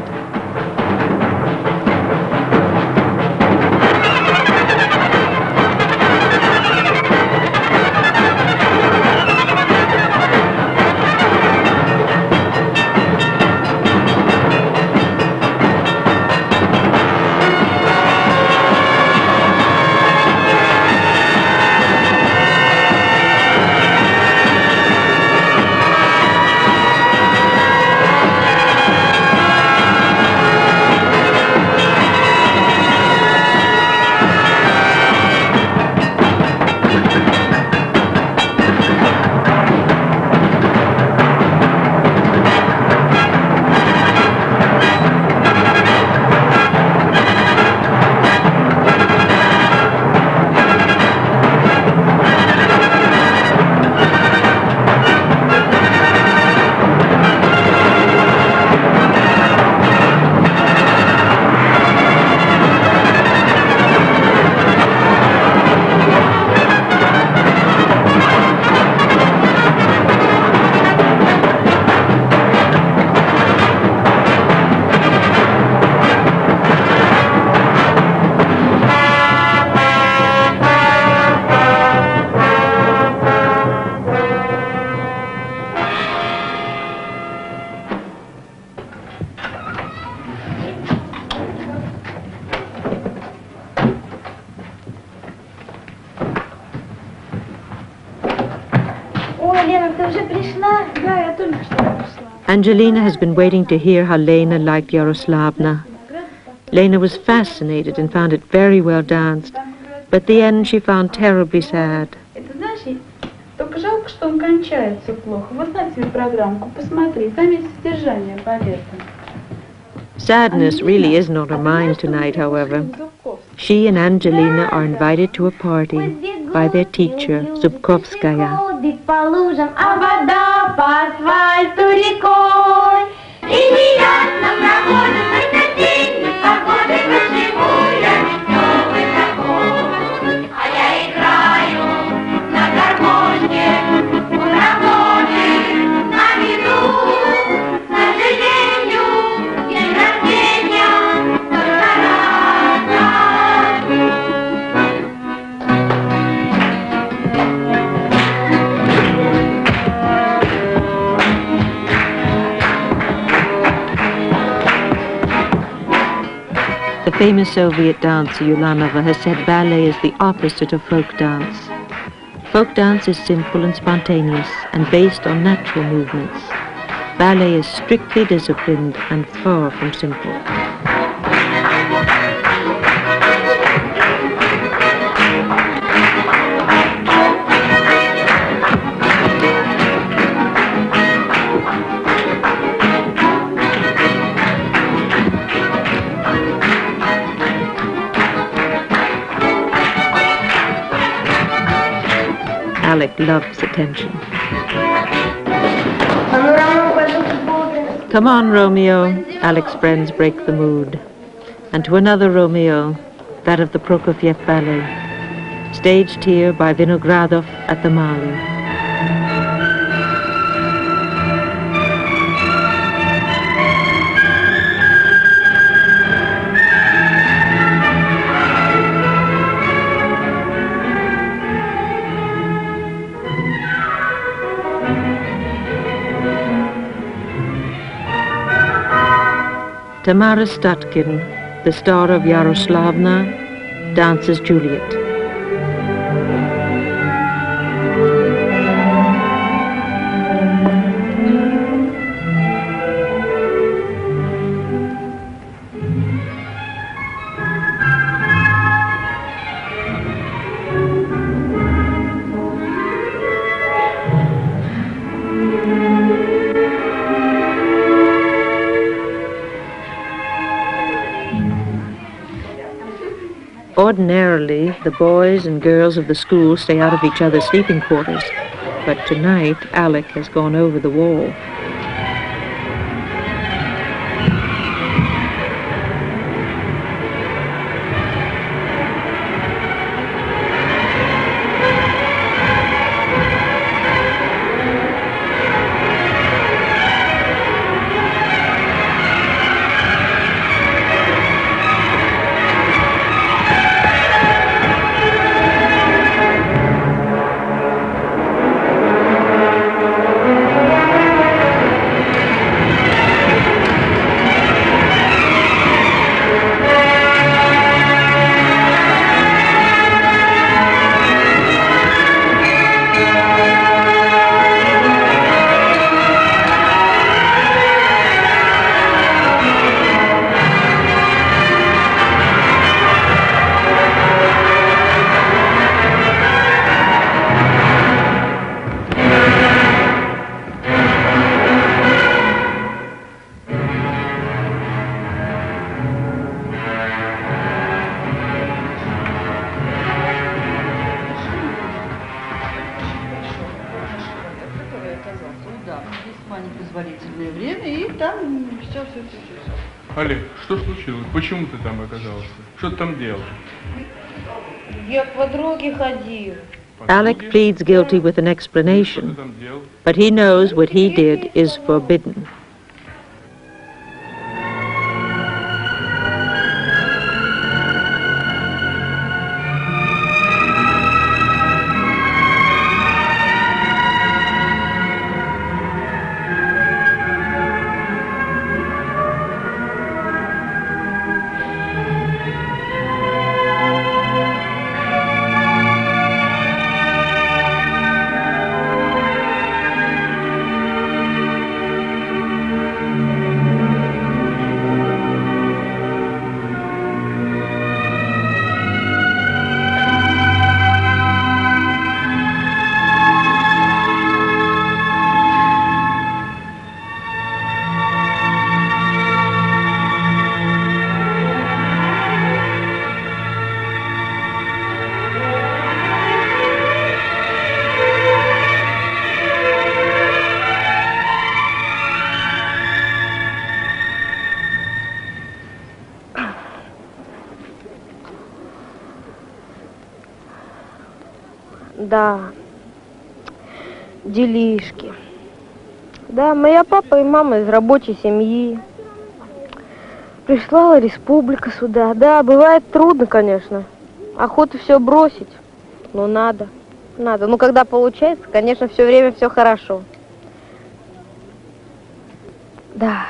Angelina has been waiting to hear how Lena liked Yaroslavna. Lena was fascinated and found it very well danced, but the end she found terribly sad. Только жалко, что он кончается плохо. Вот на тебе программку, посмотри, там есть содержание балета. Sadness really isn't on her mind tonight, however. She and Angelina are invited to a party by their teacher, Zubkovskaya. The famous Soviet dancer Ulanova has said ballet is the opposite of folk dance. Folk dance is simple and spontaneous and based on natural movements. Ballet is strictly disciplined and far from simple. Alec loves attention. Come on, Romeo. Alec's friends break the mood. And to another Romeo, that of the Prokofiev Ballet, staged here by Vinogradov at the Mali. Tamara Statkin, the star of Yaroslavna, dances Juliet. Ordinarily, the boys and girls of the school stay out of each other's sleeping quarters, but tonight Alec has gone over the wall. Олег, что случилось? Почему ты там оказался? Что ты там делал? Я по дороге ходил. Alec pleads guilty with an explanation, but he knows what he did is forbidden. Да, делишки. Да, моя папа и мама из рабочей семьи. Пришла республика сюда. Да, бывает трудно, конечно. Охота все бросить. Но надо. Надо. Ну, когда получается, конечно, все время все хорошо. Да.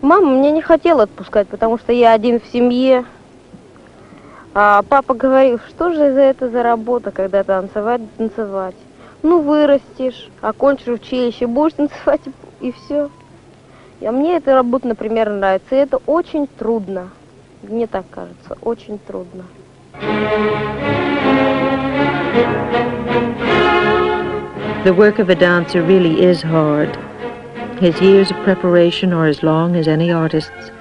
Мама меня не хотела отпускать, потому что я один в семье. А папа говорил, что же это за работа, когда танцевать. Ну, вырастешь, окончишь училище, будешь танцевать, и все. А мне эта работа, например, нравится, и это очень трудно. Мне так кажется, очень трудно. The work of a dancer really is hard. His years of preparation are as long as any artist's,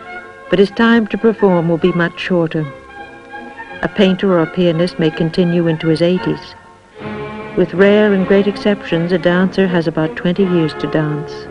but his time to perform will be much shorter. A painter or a pianist may continue into his 80s. With rare and great exceptions, a dancer has about 20 years to dance.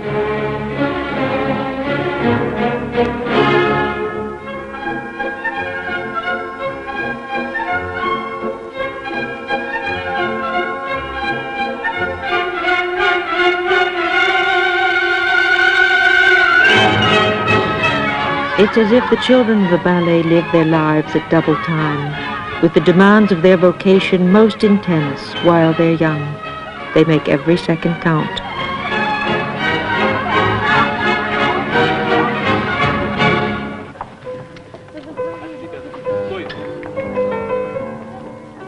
It's as if the children of the ballet live their lives at double time, with the demands of their vocation most intense while they're young. They make every second count.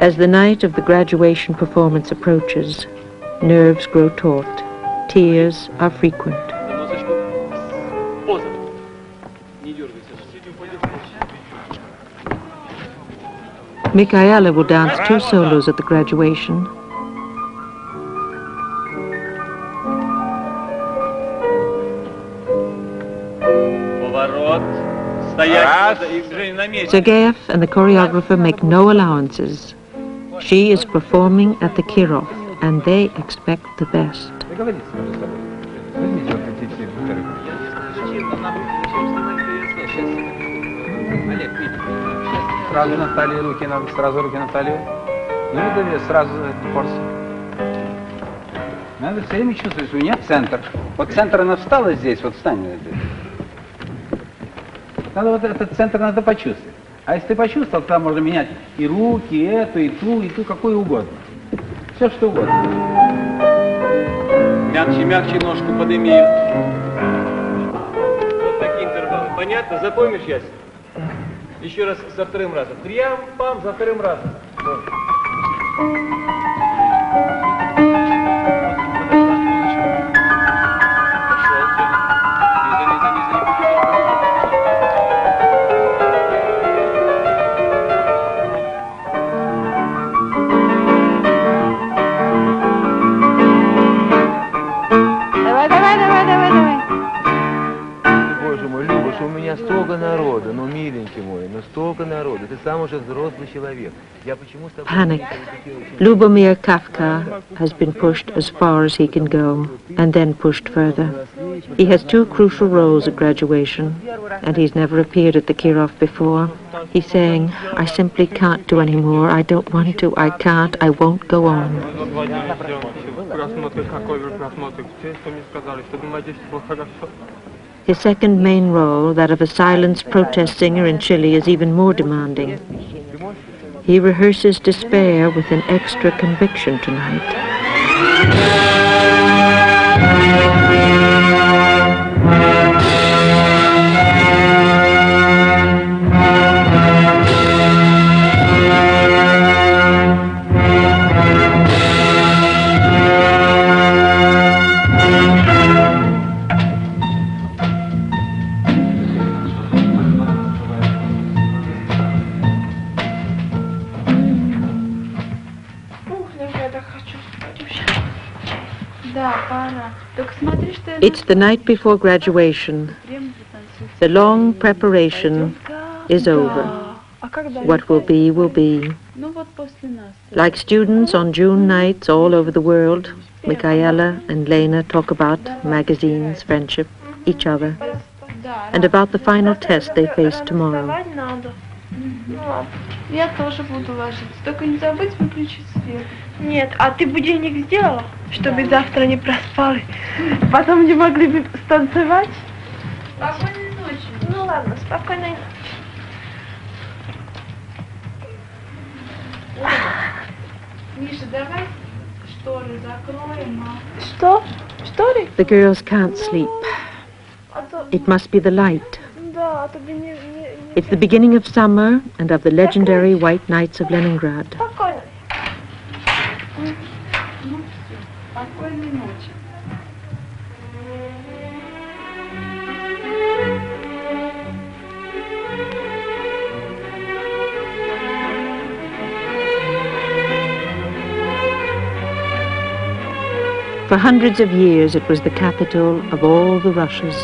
As the night of the graduation performance approaches, nerves grow taut, tears are frequent. Michaela will dance 2 solos at the graduation. Sergeyev and the choreographer make no allowances. She is performing at the Kirov, and they expect the best. Сразу на талию руки надо, сразу руки на талию. Ну и дави, сразу эту порцию. Надо все время чувствовать, у нее центр. Вот центр она встала здесь, вот встань здесь. Надо вот этот центр надо почувствовать. А если ты почувствовал, тогда можно менять и руки, и эту, и ту, какую угодно. Все что угодно. Мягче, мягче ножку подними. Вот такие интервалы. Понятно? Запомнишь, Яся? Еще раз за вторым разом. Трям-пам, за вторым разом. Вот. Panic. Lubomir Kafka has been pushed as far as he can go, and then pushed further. He has 2 crucial roles at graduation, and he's never appeared at the Kirov before. He's saying, I simply can't do any more, I don't want to, I can't, I won't go on. His second main role, that of a silenced protest singer in Chile, is even more demanding. He rehearses despair with an extra conviction tonight. It's the night before graduation. The long preparation is over. What will be, will be. Like students on June nights all over the world, Michaela and Lena talk about magazines, friendship, each other, and about the final test they face tomorrow. Я тоже буду ложиться. Только не забудь выключить свет. Нет, а ты будильник сделала, чтобы завтра не проспали? Потом не могли бы станцевать? Спокойной ночи. Ну ладно, спокойной ночи. Миша, давай шторы закроем. Что? Шторы? The girls can't sleep. It must be the light. Да, а то бы не... It's the beginning of summer and of the legendary White Nights of Leningrad. Спокойно. Спокойной ночи. For hundreds of years it was the capital of all the Russias.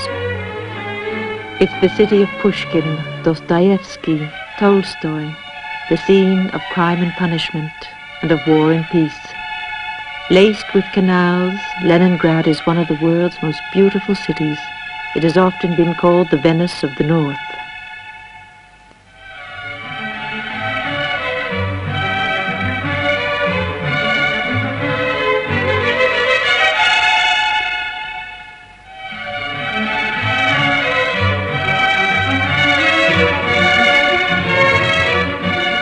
It's the city of Pushkin, Dostoevsky, Tolstoy, the scene of crime and punishment, and of war and peace. Laced with canals, Leningrad is one of the world's most beautiful cities. It has often been called the Venice of the North.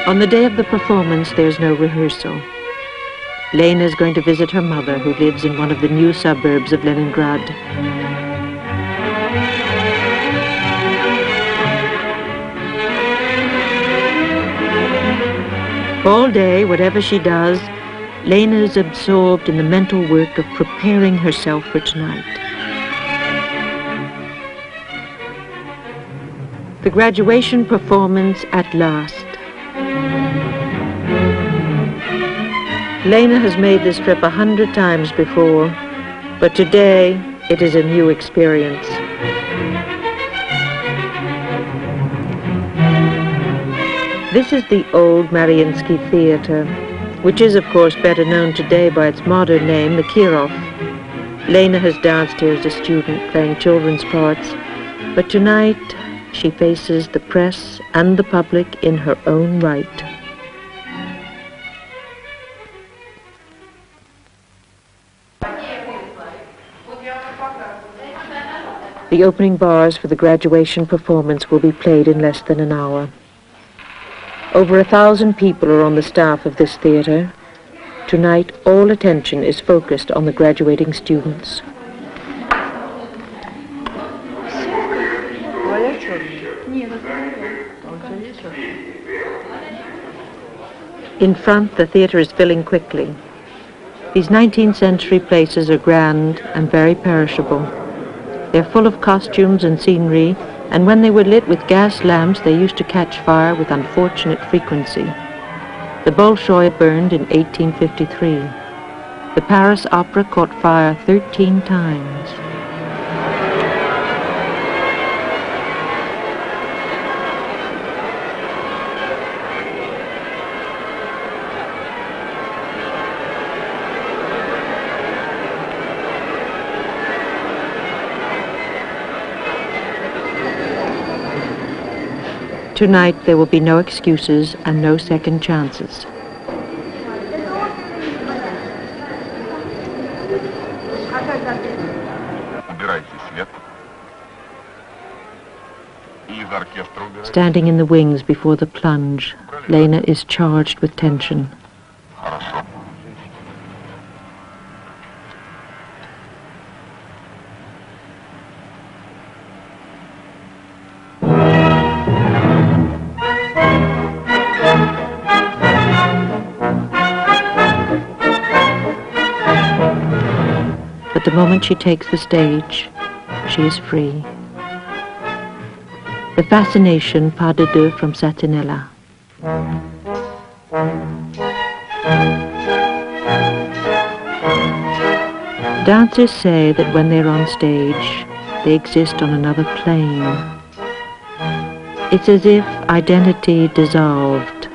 On the day of the performance, there's no rehearsal. Lena is going to visit her mother, who lives in one of the new suburbs of Leningrad. All day, whatever she does, Lena is absorbed in the mental work of preparing herself for tonight. The graduation performance at last. Lena has made this trip 100 times before, but today it is a new experience. This is the old Mariinsky Theater, which is of course better known today by its modern name, the Kirov. Lena has danced here as a student, playing children's parts, but tonight she faces the press and the public in her own right. The opening bars for the graduation performance will be played in less than an hour. Over 1,000 people are on the staff of this theater. Tonight, all attention is focused on the graduating students. In front, the theater is filling quickly. These 19th century places are grand and very perishable. They're full of costumes and scenery, and when they were lit with gas lamps, they used to catch fire with unfortunate frequency. The Bolshoi burned in 1853. The Paris Opera caught fire 13 times. Tonight, there will be no excuses and no second chances. Standing in the wings before the plunge, Lena is charged with tension. But the moment she takes the stage, she is free. The fascination pas de deux from Satinella. Dancers say that when they're on stage, they exist on another plane. It's as if identity dissolved,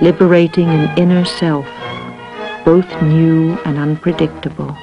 liberating an inner self, both new and unpredictable.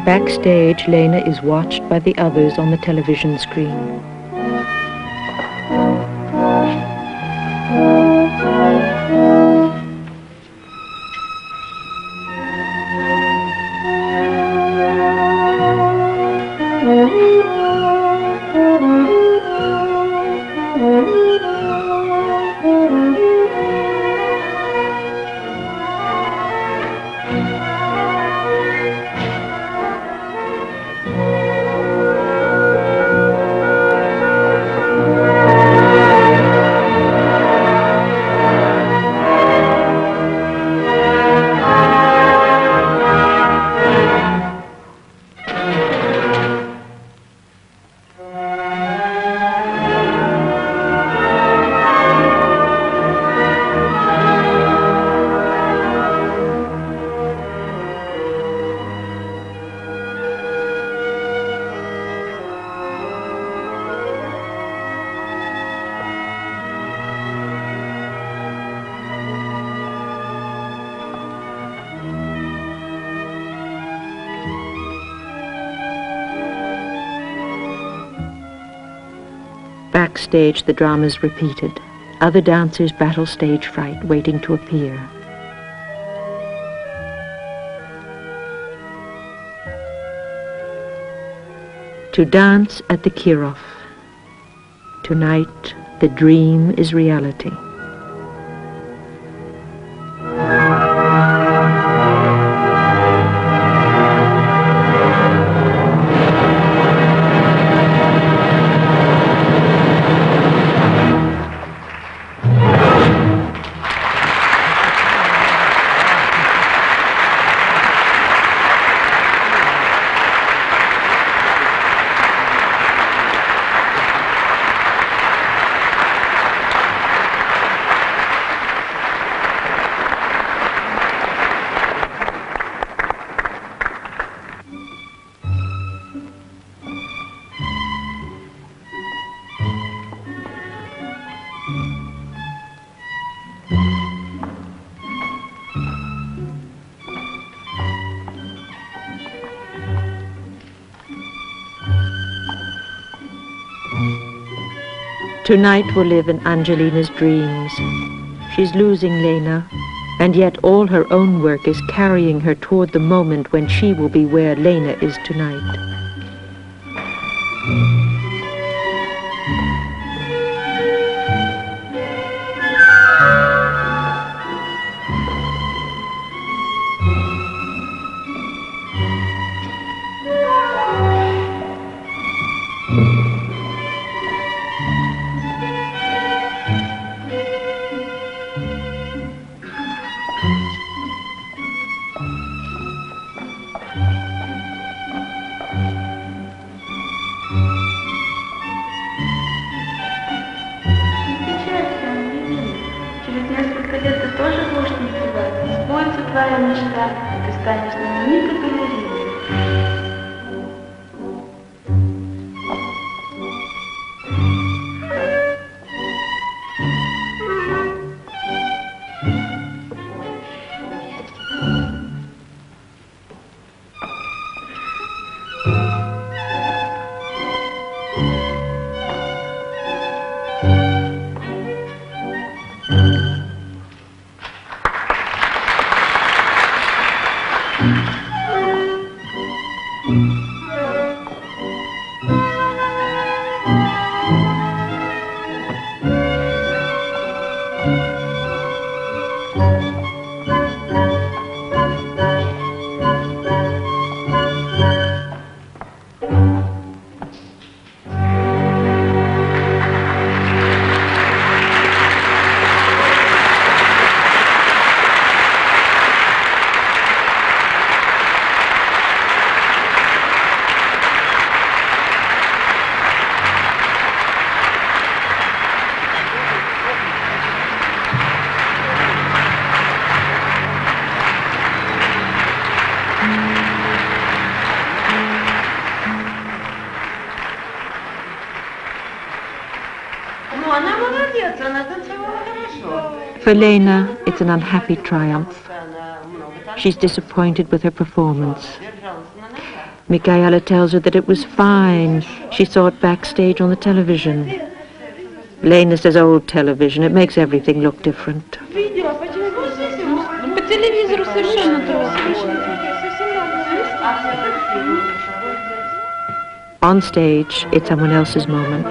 Backstage, Lena is watched by the others on the television screen. backstage, the drama's repeated. Other dancers battle stage fright, waiting to appear. To dance at the Kirov. Tonight, the dream is reality. Tonight will live in Angelina's dreams. She's losing Lena, and yet all her own work is carrying her toward the moment when she will be where Lena is tonight. Твоя мечта, и ты станешь знаменитой балериной. For Lena, it's an unhappy triumph. She's disappointed with her performance. Michaela tells her that it was fine. She saw it backstage on the television. Lena says, old television, it makes everything look different. On stage, it's someone else's moment.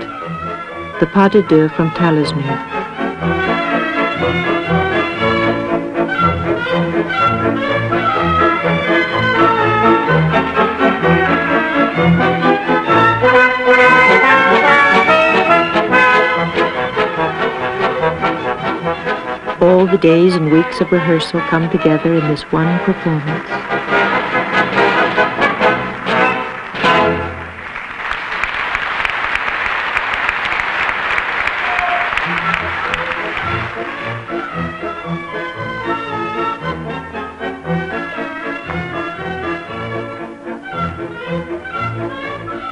The pas de deux from Talisman. All the days and weeks of rehearsal come together in this one performance.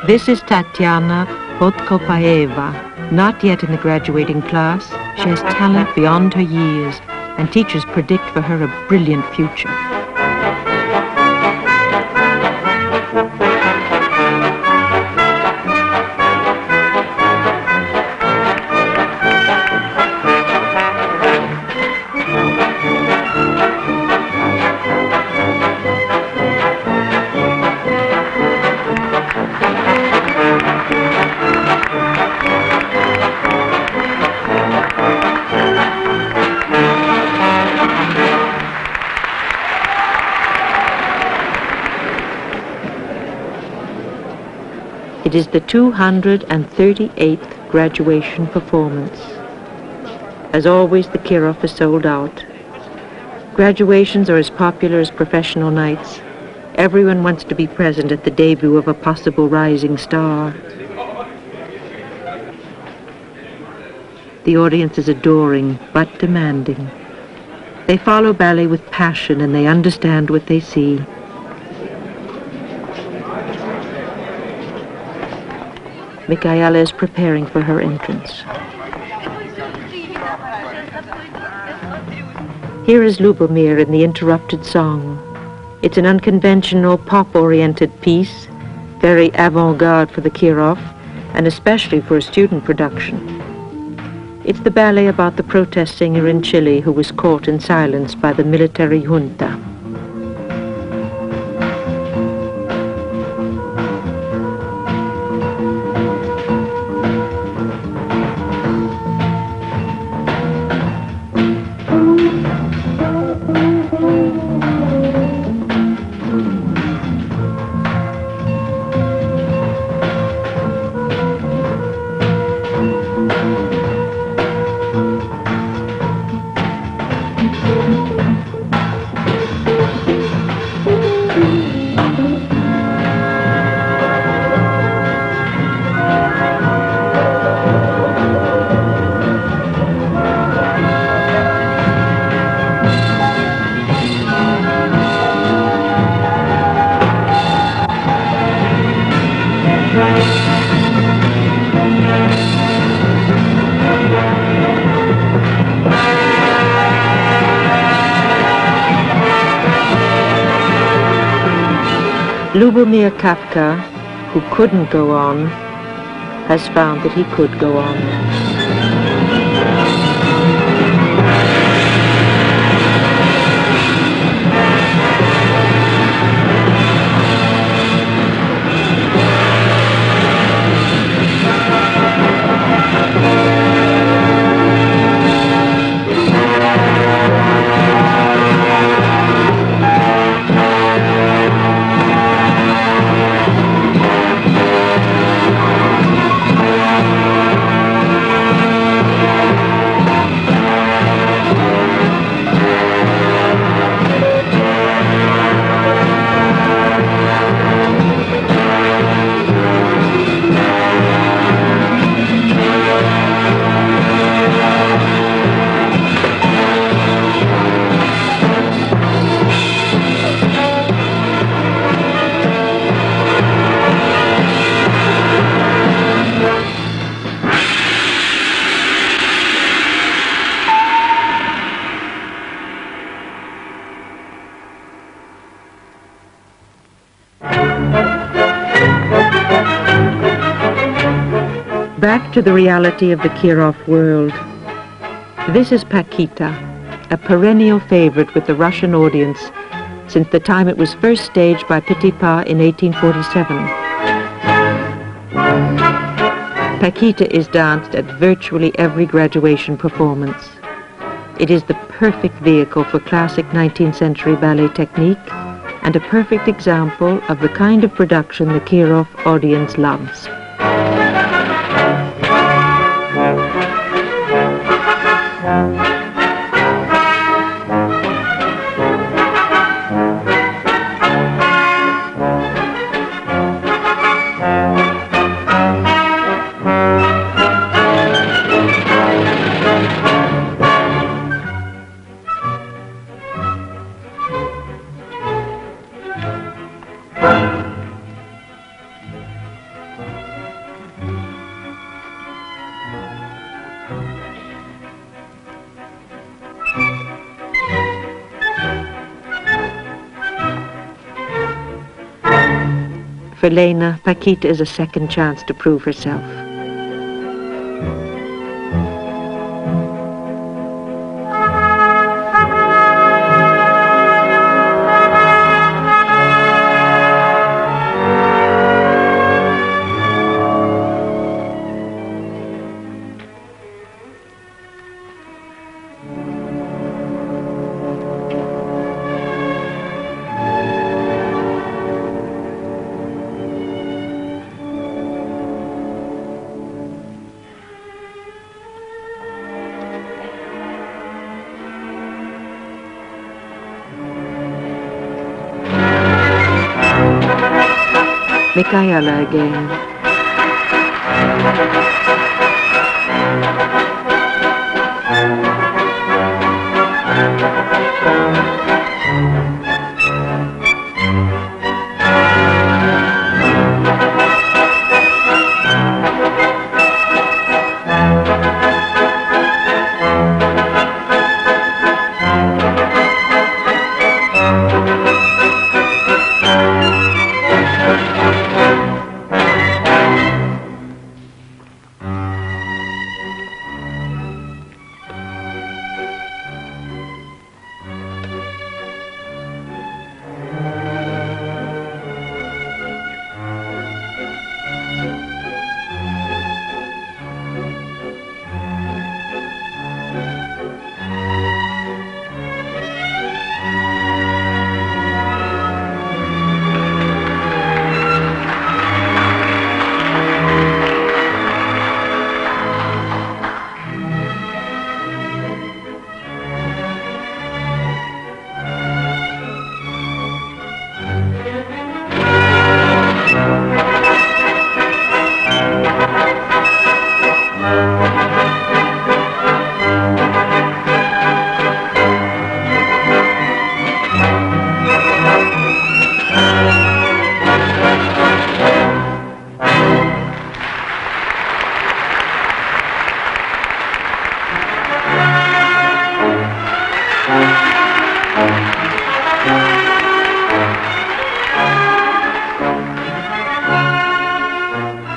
This is Tatiana Podkopaeva, not yet in the graduating class. She has talent beyond her years, and teachers predict for her a brilliant future. It is the 238th graduation performance. As always, the Kirov is sold out. Graduations are as popular as professional nights. Everyone wants to be present at the debut of a possible rising star. The audience is adoring, but demanding. They follow ballet with passion and they understand what they see. Michaela is preparing for her entrance. Here is Lubomir in the interrupted song. It's an unconventional, pop-oriented piece, very avant-garde for the Kirov, and especially for a student production. It's the ballet about the protest singer in Chile who was caught in silence by the military junta. Lubomir Kafka, who couldn't go on, has found that he could go on. Back to the reality of the Kirov world. This is Paquita, a perennial favorite with the Russian audience since the time it was first staged by Petipa in 1847. Paquita is danced at virtually every graduation performance. It is the perfect vehicle for classic 19th century ballet technique and a perfect example of the kind of production the Kirov audience loves. For Lena, Paquita is a second chance to prove herself. Michaela again.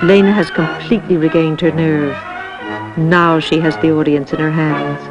Lena has completely regained her nerve. Now she has the audience in her hands.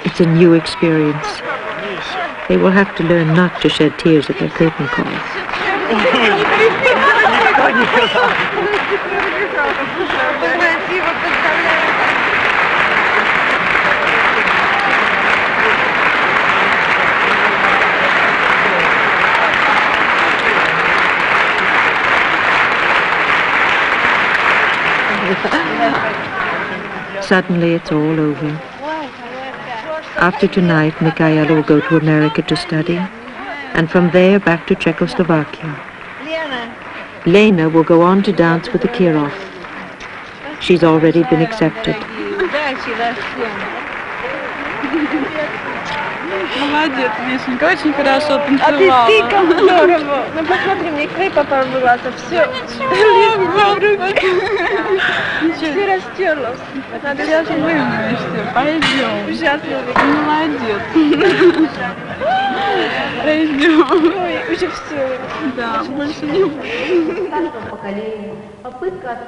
It's a new experience. They will have to learn not to shed tears at their curtain calls. Suddenly it's all over. After tonight, Michaela will go to America to study, and from there back to Czechoslovakia. Lena will go on to dance with the Kirov. She's already been accepted. Молодец, Вишенька, очень хорошо танцевала. А ты как здорово. Ну посмотри, мне крепа порвала-то все. Ты растерлась. Сейчас вымоешься. Пойдем. Ужасно. Молодец. Пойдем. Ой, уже все. Да, больше не буду.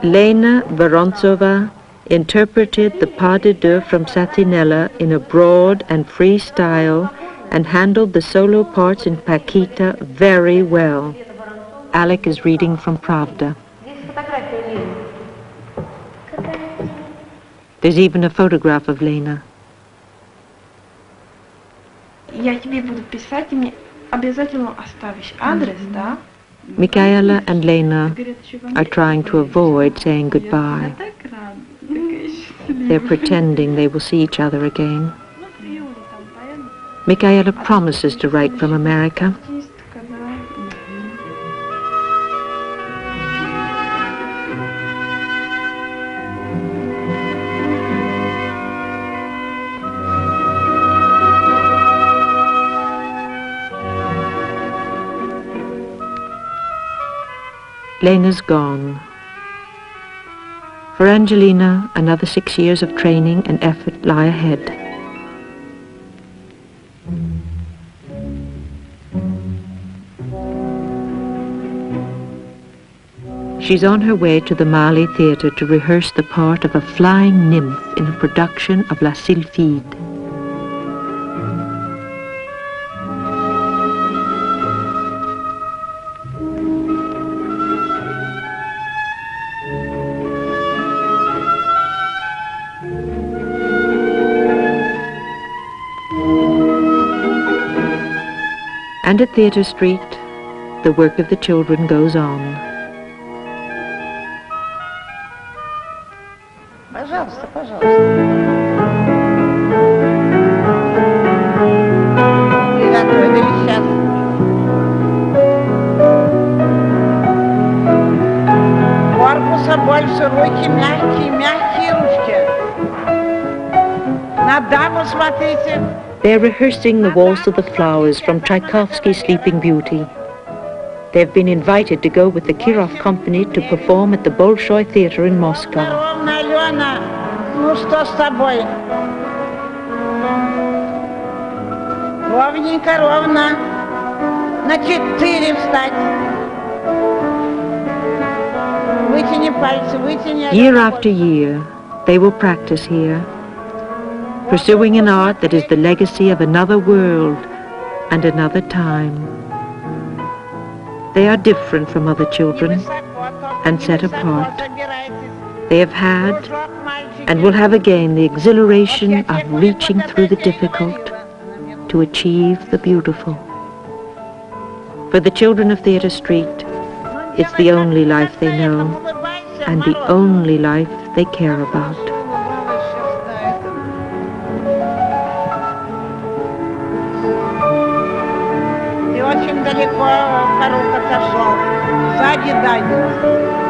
Lena Vorontsova interpreted the pas de deux from Satinella in a broad and free style and handled the solo parts in Paquita very well. Alec is reading from Pravda. There's even a photograph of Lena. Я тебе буду писать, и мне обязательно оставишь адрес, да? Michaela and Lena are trying to avoid saying goodbye. They're pretending they will see each other again. Michaela promises to write from America. Lena's gone. For Angelina, another 6 years of training and effort lie ahead. She's on her way to the Mali Theatre to rehearse the part of a flying nymph in a production of La Sylphide. And at Theatre Street, the work of the children goes on. Пожалуйста, пожалуйста. Приготовили сейчас. Корпуса больше, руки мягкие, мягкие ручки. На даму смотрите. They're rehearsing the Waltz of the Flowers from Tchaikovsky's Sleeping Beauty. They've been invited to go with the Kirov Company to perform at the Bolshoi Theatre in Moscow. Ровно, Алена, ну что с тобой? Ровненько, ровно. На 4 встать. Вытяни пальцы, вытяни. Year after year, they will practice here, pursuing an art that is the legacy of another world and another time. They are different from other children and set apart. They have had and will have again the exhilaration of reaching through the difficult to achieve the beautiful. For the children of Theatre Street, it's the only life they know and the only life they care about. Ты очень далеко, Харук, отошел. Сзади дай.